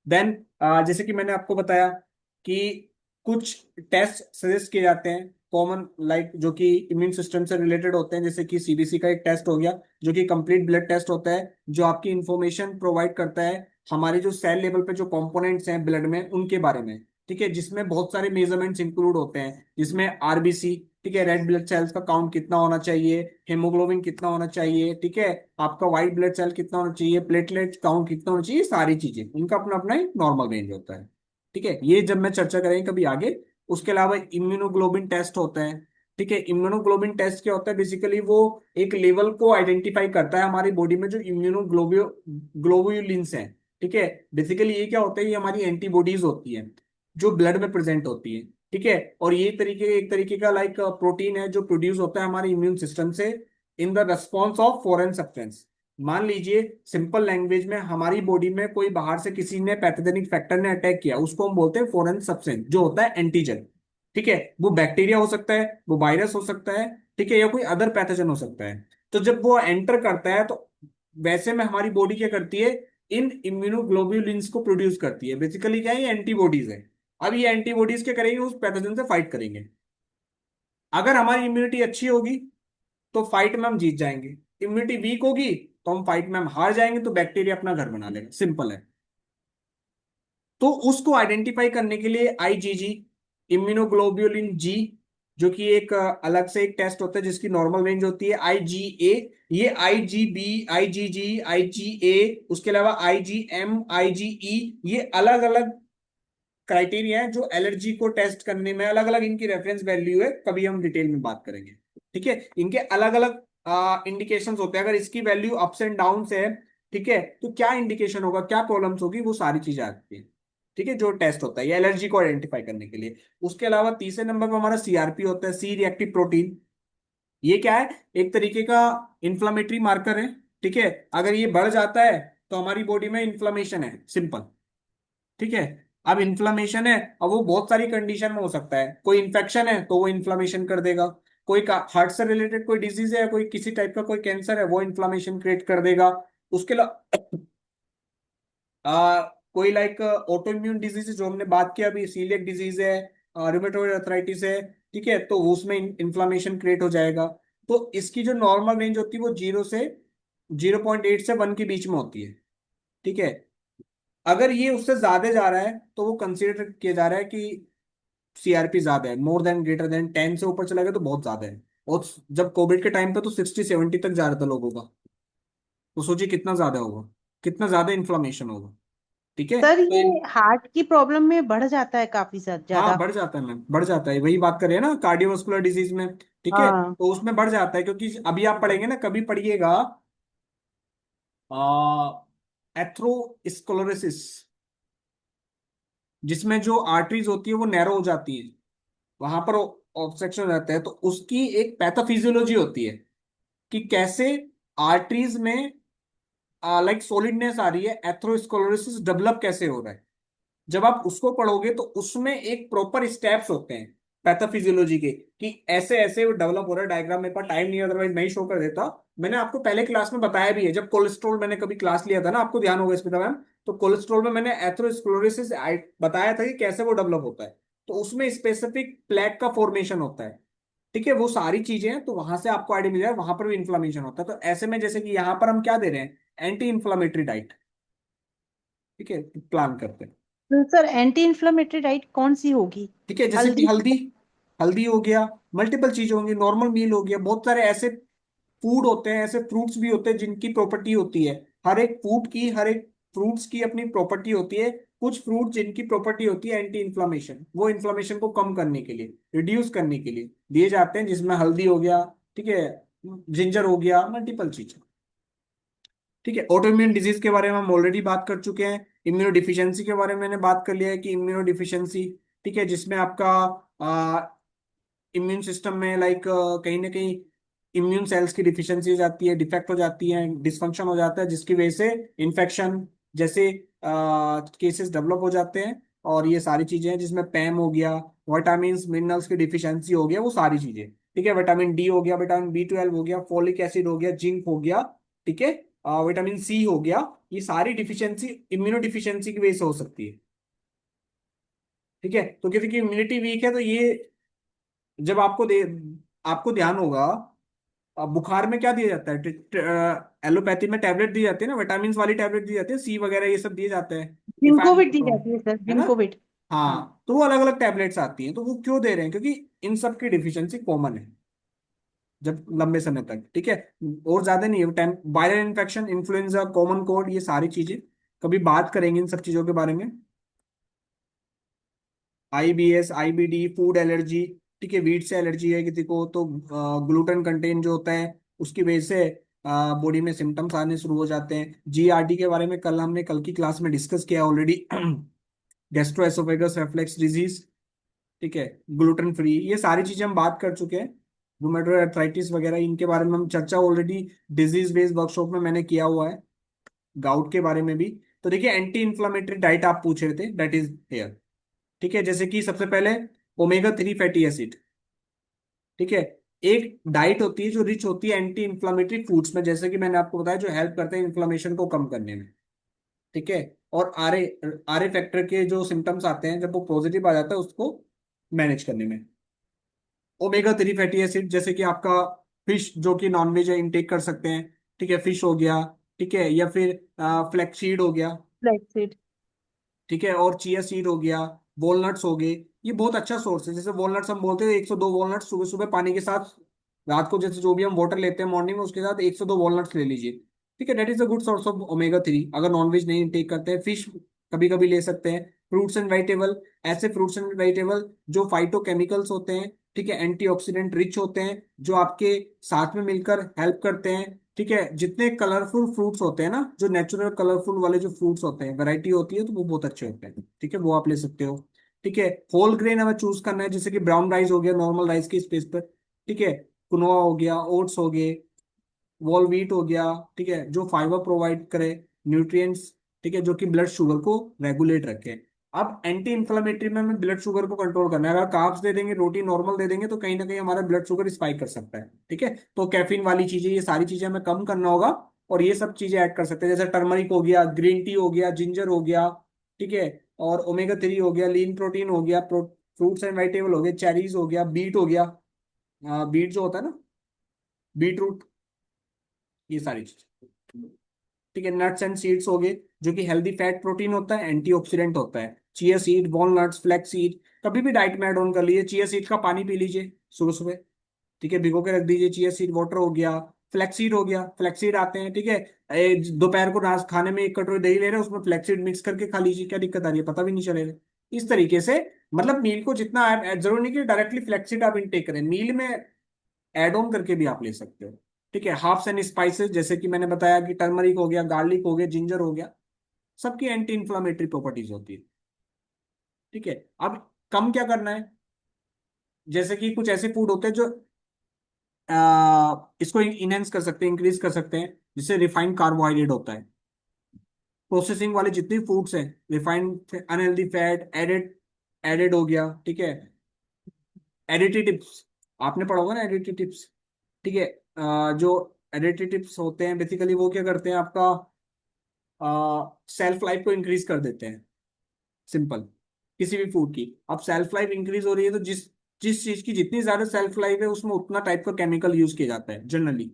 देन जैसे कि मैंने आपको बताया कि कुछ टेस्ट सजेस्ट किए जाते हैं कॉमन, लाइक जो कि इम्यून सिस्टम से रिलेटेड होते हैं, जैसे कि CBC का एक टेस्ट हो गया जो कि कंप्लीट ब्लड टेस्ट होता है, जो आपकी इंफॉर्मेशन प्रोवाइड करता है हमारे जो सेल लेवल पे जो कंपोनेंट्स हैं ब्लड में उनके बारे में। ठीक है, जिसमें बहुत सारे मेजरमेंट्स इंक्लूड होते हैं, जिसमें RBC, ठीक है, रेड ब्लड सेल्स का काउंट कितना होना चाहिए, हेमोग्लोबिन कितना होना चाहिए, ठीक है, आपका व्हाइट ब्लड सेल कितना होना चाहिए, प्लेटलेट काउंट कितना होना चाहिए, सारी चीजें उनका अपना अपना एक नॉर्मल रेंज होता है। ठीक है, ये जब मैं चर्चा करेंगे कभी आगे। उसके अलावा इम्यूनोग्लोबिन टेस्ट होता है। ठीक है, इम्यूनोग्लोबिन टेस्ट क्या होता है, बेसिकली वो एक लेवल को आइडेंटिफाई करता है हमारी बॉडी में जो ग्लोब्यूलिन्स हैं। ठीक है, बेसिकली ये क्या होता है, ये हमारी एंटीबॉडीज होती है जो ब्लड में प्रेजेंट होती है। ठीक है, और ये एक तरीके का लाइक प्रोटीन है जो प्रोड्यूस होता है हमारे इम्यून सिस्टम से in the response of foreign substance. मान लीजिए सिंपल लैंग्वेज में, हमारी बॉडी में कोई बाहर से किसी ने पैथोजेनिक फैक्टर ने अटैक किया, उसको हम बोलते हैं फॉरेन सब्सटेंस, जो होता है एंटीजन। ठीक है, वो बैक्टीरिया हो सकता है, वो वायरस हो सकता है, ठीक है, या कोई अदर पैथोजन हो सकता है। तो जब वो एंटर करता है तो वैसे में हमारी बॉडी क्या करती है, इन इम्यूनोग्लोब्युलिन्स को प्रोड्यूस करती है। बेसिकली क्या है, ये एंटीबॉडीज है। अब ये एंटीबॉडीज क्या करेंगे, उस पैथोजन से फाइट करेंगे। अगर हमारी इम्यूनिटी अच्छी होगी तो फाइट में हम जीत जाएंगे, इम्यूनिटी वीक होगी तो हम फाइट में हम हार जाएंगे, तो बैक्टीरिया अपना घर बना लेगा, सिंपल है। तो उसको आइडेंटिफाई करने के लिए आईजीजी, इम्यूनोग्लोब्युलिन जी, जो कि एक अलग से एक टेस्ट होता है जिसकी नॉर्मल रेंज होती है आईजीए, ये आईजीबी, आईजीजी, आईजीए, उसके अलावा आईजीएम, आईजीई, ये अलग अलग क्राइटेरिया है जो एलर्जी को टेस्ट करने में अलग अलग इनकी रेफरेंस वैल्यू है, कभी हम डिटेल में बात करेंगे। ठीक है, इनके अलग अलग इंडिकेशंस होते हैं, अगर इसकी वैल्यू अप्स एंड डाउन है, ठीक है, तो क्या इंडिकेशन होगा, क्या प्रॉब्लम्स होगी, वो सारी चीजें आती है। ठीक है, जो टेस्ट होता है ये एलर्जी को आइडेंटिफाई करने के लिए। उसके अलावा तीसरे नंबर पर हमारा सीआरपी होता है, सी रिएक्टिव प्रोटीन। ये क्या है, एक तरीके का इंफ्लामेटरी मार्कर है। ठीक है, अगर ये बढ़ जाता है तो हमारी बॉडी में इंफ्लामेशन है, सिंपल। ठीक है, अब इन्फ्लामेशन है, अब वो बहुत सारी कंडीशन में हो सकता है, कोई इन्फेक्शन है तो वो इन्फ्लामेशन कर देगा, कोई हार्ट से रिलेटेड कोई डिजीज है, कोई किसी टाइप का कोई कैंसर है, वो इन्फ्लामेशन क्रिएट कर देगा। उसके अलावा कोई लाइक ऑटो इम्यून डिजीज जो हमने बात किया अभी, सीलियक डिजीज है, रूमेटोइड अर्थराइटिस है, ठीक है, तो उसमें इन्फ्लामेशन क्रिएट हो जाएगा। तो इसकी जो नॉर्मल रेंज होती है वो 0.8 से 1 के बीच में होती है। ठीक है, अगर ये उससे ज्यादा जा रहा है तो वो कंसीडर किया जा रहा है कि सीआरपी ज्यादा है, मोर देन ग्रेटर देन 10 से ऊपर चला गया तो बहुत ज्यादा है। और जब कोविड के टाइम पे तो 60-70 तक जा रहा था लोगों का, तो सोचिए कितना ज्यादा होगा, कितना ज्यादा इन्फ्लामेशन होगा। ठीक है,
सर
तो
ये हार्ट की प्रॉब्लम में बढ़ जाता है काफी
हाँ
ज्यादा।
बढ़ जाता है मैम, बढ़ जाता है, वही बात कर रहे हैं ना कार्डियोवास्कुलर डिजीज में। ठीक है,
हाँ।
तो उसमें बढ़ जाता है, क्योंकि अभी आप पढ़ेंगे ना, कभी पढ़िएगा एथ्रोस्क्लेरोसिस, जिसमें जो आर्टरीज होती है वो नैरो हो जाती है, वहां पर ऑब्स्ट्रक्शन हो जाता है, तो उसकी एक पैथोफिजियोलॉजी होती है कि कैसे आर्टरीज में लाइक सॉलिडनेस आ रही है, एथ्रोस्क्लेरोसिस डेवलप कैसे हो रहा है। जब आप उसको पढ़ोगे तो उसमें एक प्रॉपर स्टेप्स होते हैं पैथोफिजियोलॉजी के, कि ऐसे ऐसे वो डेवलप हो रहा है। डायग्राम मेरे पास टाइम नहीं है, अदरवाइज मैं ही शो कर देता। मैंने आपको पहले क्लास में बताया भी है, जब कोलेस्ट्रॉल मैंने कभी क्लास लिया था ना, आपको ध्यान होगा इसमें मैम, तो कोलेस्ट्रॉल में मैंने एथ्रोस्क्लेरोसिस बताया था कि कैसे वो डेवलप होता है। तो उसमें स्पेसिफिक प्लेक का फॉर्मेशन होता है। ठीक है, वो सारी चीजें हैं, तो वहां से आपको आइडिया मिल जाए, वहां पर भी इन्फ्लामेशन होता है। तो ऐसे में जैसे कि यहाँ पर हम क्या दे रहे हैं, एंटी इन्फ्लामेटरी डाइट। ठीक है, प्लान करते हैं।
तो सर एंटी इन्फ्लेमेटरी डाइट कौन सी होगी?
ठीक है, जैसे कि
हल्दी?
हल्दी, हल्दी हो गया, मल्टीपल चीज होंगी, नॉर्मल मील हो गया, बहुत सारे ऐसे फूड होते हैं, ऐसे फ्रूट्स भी होते हैं जिनकी प्रॉपर्टी होती है, हर एक फूड की, हर एक फ्रूट्स की अपनी प्रॉपर्टी होती है। कुछ फ्रूट जिनकी प्रॉपर्टी होती है एंटी इन्फ्लामेशन, वो इन्फ्लामेशन को कम करने के लिए, रिड्यूस करने के लिए दिए जाते हैं, जिसमें हल्दी हो गया, ठीक है, जिंजर हो गया, मल्टीपल चीजें। ठीक है, ऑटोइम्यून डिजीज के बारे में हम ऑलरेडी बात कर चुके हैं। इम्यूनो डिफिशियंसी के बारे में मैंने बात कर लिया है कि इम्यूनो डिफिशियंसी, ठीक है, जिसमें आपका इम्यून सिस्टम में लाइक कहीं ना कहीं इम्यून सेल्स की डिफिशियंसी हो जाती है, डिफेक्ट हो जाती है, डिसफंक्शन हो जाता है, जिसकी वजह से इन्फेक्शन जैसे केसेस डेवलप हो जाते हैं। और ये सारी चीजें हैं जिसमें पैम हो गया, विटामिन मिनरल्स की डिफिशियंसी हो गया, वो सारी चीजें। ठीक है, विटामिन डी हो गया, विटामिन बी 12 हो गया, फोलिक एसिड हो गया, जिंक हो गया, ठीक है, विटामिन सी हो गया, ये सारी डिफिशियंसी इम्यूनो डिफिशियंसी की वजह से हो सकती है। ठीक है, तो किसी की इम्यूनिटी वीक है तो ये, जब आपको ध्यान होगा, बुखार में क्या दिया जाता है, एलोपैथी में टैबलेट दी जाती है ना, विटामिन वाली टैबलेट दी जाती है, सी वगैरह ये सब दिए जाते हैं, if I am
Zincovit
not
the
wrong,
जाती है सर,
है ना।
जिंकोविट। हाँ।
हाँ, तो वो अलग अलग टैबलेट्स आती हैं, तो वो क्यों दे रहे हैं, क्योंकि इन सब की डिफिशियंसी कॉमन है जब लंबे समय तक। ठीक है, और ज्यादा नहीं है time, viral infection, influenza, common cold, ये सारी चीजें कभी बात करेंगे इन सब चीजों के बारे में। आईबीएस, आईबीडी, फूड एलर्जी, ठीक है, वीट से एलर्जी है किसी को तो ग्लूटेन कंटेंट जो होता है उसकी वजह से बॉडी में सिम्टम्स आने शुरू हो जाते हैं। जीआरडी के बारे में हमने कल की क्लास में डिस्कस किया already, gastro oesophagus reflex disease. ठीक है, ग्लूटेन फ्री, ये सारी चीजें हम बात कर चुके हैं। रूमेटोइड अर्थराइटिस वगैरह, इनके बारे में हम चर्चा ऑलरेडी डिजीज बेस्ड वर्कशॉप में मैंने किया हुआ है, गाउट के बारे में भी। तो देखिए, एंटी इन्फ्लामेटरी डाइट आप पूछ रहे थे, दैट इज हेयर। ठीक है, जैसे कि सबसे पहले ओमेगा 3 फैटी एसिड। ठीक है, एक डाइट होती है जो रिच होती है एंटी इंफ्लामेटरी फूड्स में, जैसे कि मैंने आपको बताया, जो हेल्प करते हैं इन्फ्लामेशन को कम करने में। ठीक है, और आरए, आरए फैक्टर के जो सिम्टम्स आते हैं जब वो पॉजिटिव आ जाता है, उसको मैनेज करने में। ओमेगा 3 फैटी एसिड, जैसे कि आपका फिश जो कि नॉनवेज है, इंटेक कर सकते हैं। ठीक है, फिश हो गया, ठीक है, या फिर फ्लैक्सीड हो गया।
फ्लैक्सीड।
ठीक है, और चिया सीड हो गया, वॉलनट्स हो गए। ये बहुत अच्छा सोर्स है। जैसे वॉलनट्स हम बोलते हैं 102 वॉलनट्स सुबह सुबह पानी के साथ, रात को जैसे जो भी हम वाटर लेते हैं मॉर्निंग में, उसके साथ 102 वॉलनट्स ले लीजिए। ठीक है, that is a good source of omega 3। अगर नॉनवेज नहीं टेक करते हैं, फिश कभी कभी ले सकते हैं। फ्रूट्स एंड वेजिटेबल, ऐसे फ्रूट्स एंड वेजिटेबल जो फाइटोकेमिकल्स होते हैं, ठीक है, एंटीऑक्सीडेंट रिच होते हैं, जो आपके साथ में मिलकर हेल्प करते हैं। ठीक है, जितने कलरफुल फ्रूट्स होते हैं ना, जो नेचुरल कलरफुल वाले जो फ्रूट्स होते हैं, वैरायटी होती है, तो वो बहुत अच्छे होते हैं। ठीक है, वो आप ले सकते हो। ठीक है, होल ग्रेन हमें चूज करना है, जैसे कि ब्राउन राइस हो गया नॉर्मल राइस की स्पेस पर। ठीक है, कुनोआ हो गया, ओट्स हो गए, वॉल व्हीट हो गया। ठीक है, जो फाइबर प्रोवाइड करे, न्यूट्रिएंट्स। ठीक है, जो कि ब्लड शुगर को रेगुलेट रखे। अब एंटी इंफ्लेमेटरी में हमें ब्लड शुगर को कंट्रोल करना है। अगर कार्ब्स दे देंगे, रोटी नॉर्मल दे देंगे, तो कहीं ना कहीं हमारा ब्लड शुगर स्पाइक कर सकता है। ठीक है, तो कैफीन वाली चीजें, ये सारी चीजें हमें कम करना होगा। और ये सब चीजें ऐड कर सकते हैं, जैसे टर्मरिक हो गया, ग्रीन टी हो गया, जिंजर हो गया। ठीक है, और ओमेगा 3 हो गया, लीन प्रोटीन हो गया, फ्रूट्स एंड वेजिटेबल हो गए, चेरीज हो गया, बीट हो गया। बीट जो होता है ना, बीट रूट, ये सारी चीजें। ठीक है, नट्स एंड सीड्स हो गए, जो कि हेल्दी फैट प्रोटीन होता है, एंटीऑक्सीडेंट होता है। Chia seed, walnuts, flax seed, कभी भी डाइट में ऐड ऑन कर लीजिए। चिया सीड का पानी पी लीजिए सुबह सुबह। ठीक है, भिगो के रख दीजिए। चिया सीड वाटर हो गया। फ्लैक्सीड हो गया, फ्लैक्सीड आते हैं। ठीक है, दोपहर को नाश्ता खाने में 1 कटोरी दही ले रहे हैं, उसमें फ्लैक्सीड मिक्स करके खा लीजिए, क्या दिक्कत आ रही है, पता भी नहीं चलेगा। इस तरीके से, मतलब मील को जितना जरूरी नहीं कि डायरेक्टली फ्लैक्सीड आप इनटेक करें, मील में एड ऑन करके भी आप ले सकते हो। ठीक है, हर्ब्स एंड स्पाइसेस, जैसे कि मैंने बताया कि टर्मरिक हो गया, गार्लिक हो गया, जिंजर हो गया, सबकी एंटी इंफ्लामेटरी प्रॉपर्टीज होती है। ठीक है, अब कम क्या करना है, जैसे कि कुछ ऐसे फूड होते हैं जो इसको इनहेंस कर सकते हैं, इंक्रीज कर सकते हैं, जिससे रिफाइंड कार्बोहाइड्रेट होता है। प्रोसेसिंग वाले जितने फूड्स हैं, refined unhealthy fat added, added हो गया। ठीक है, एडिटिव्स, आपने पढ़ा होगा ना एडिटिव्स। ठीक है, जो एडिटिव्स होते हैं, बेसिकली वो क्या करते हैं, आपका सेल्फ लाइफ को इंक्रीज कर देते हैं। सिंपल, किसी भी फूड की अब सेल्फ लाइफ इंक्रीज हो रही है, तो जिस जिस चीज की जितनी ज्यादा सेल्फ लाइफ है, उसमें उतना टाइप का केमिकल यूज किया जाता है जनरली।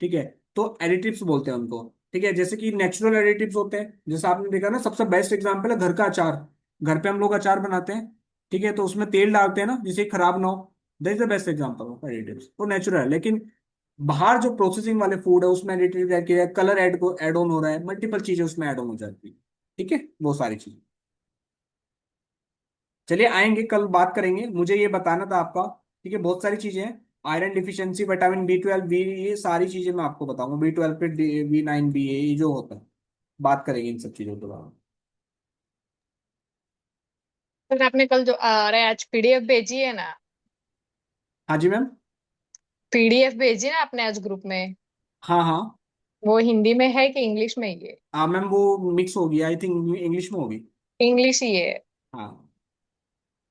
ठीक है, तो एडिटिव्स बोलते हैं उनको। ठीक है, जैसे कि नेचुरल एडिटिव्स होते हैं, जैसे आपने देखा ना, सबसे बेस्ट एग्जांपल है घर का अचार। घर पे हम लोग अचार बनाते हैं। ठीक है, तो उसमें तेल डालते हैं ना, जिससे खराब ना हो। That is the best example of additives. वो नेचुरल है, लेकिन बाहर जो प्रोसेसिंग वाले फूड है, उसमें एडिटिव ऐड किया, कलर ऐड ऑन हो रहा है, मल्टीपल चीजें उसमें ऐड ऑन हो जाती है। ठीक है, वो सारी चीजें। चलिए, आएंगे कल बात करेंगे, मुझे ये बताना था आपका। ठीक है, बहुत सारी चीजें हैं। Iron deficiency, vitamin B12, B, ये सारी चीजें मैं आपको बताऊंगा। B12 पे B9 B, ये जो होता है, बात करेंगे इन सब चीजों के बारे में।
फिर आपने कल जो अरे आज पीडीएफ भेजी है ना,
हाँ जी मैम।
पीडीएफ भेजी ना आपने आज ग्रुप में,
हाँ हाँ।
वो हिंदी में है कि इंग्लिश में ही है?
हाँ मैम, वो मिक्स होगी, आई थिंक इंग्लिश में होगी।
इंग्लिश ही है।
हाँ।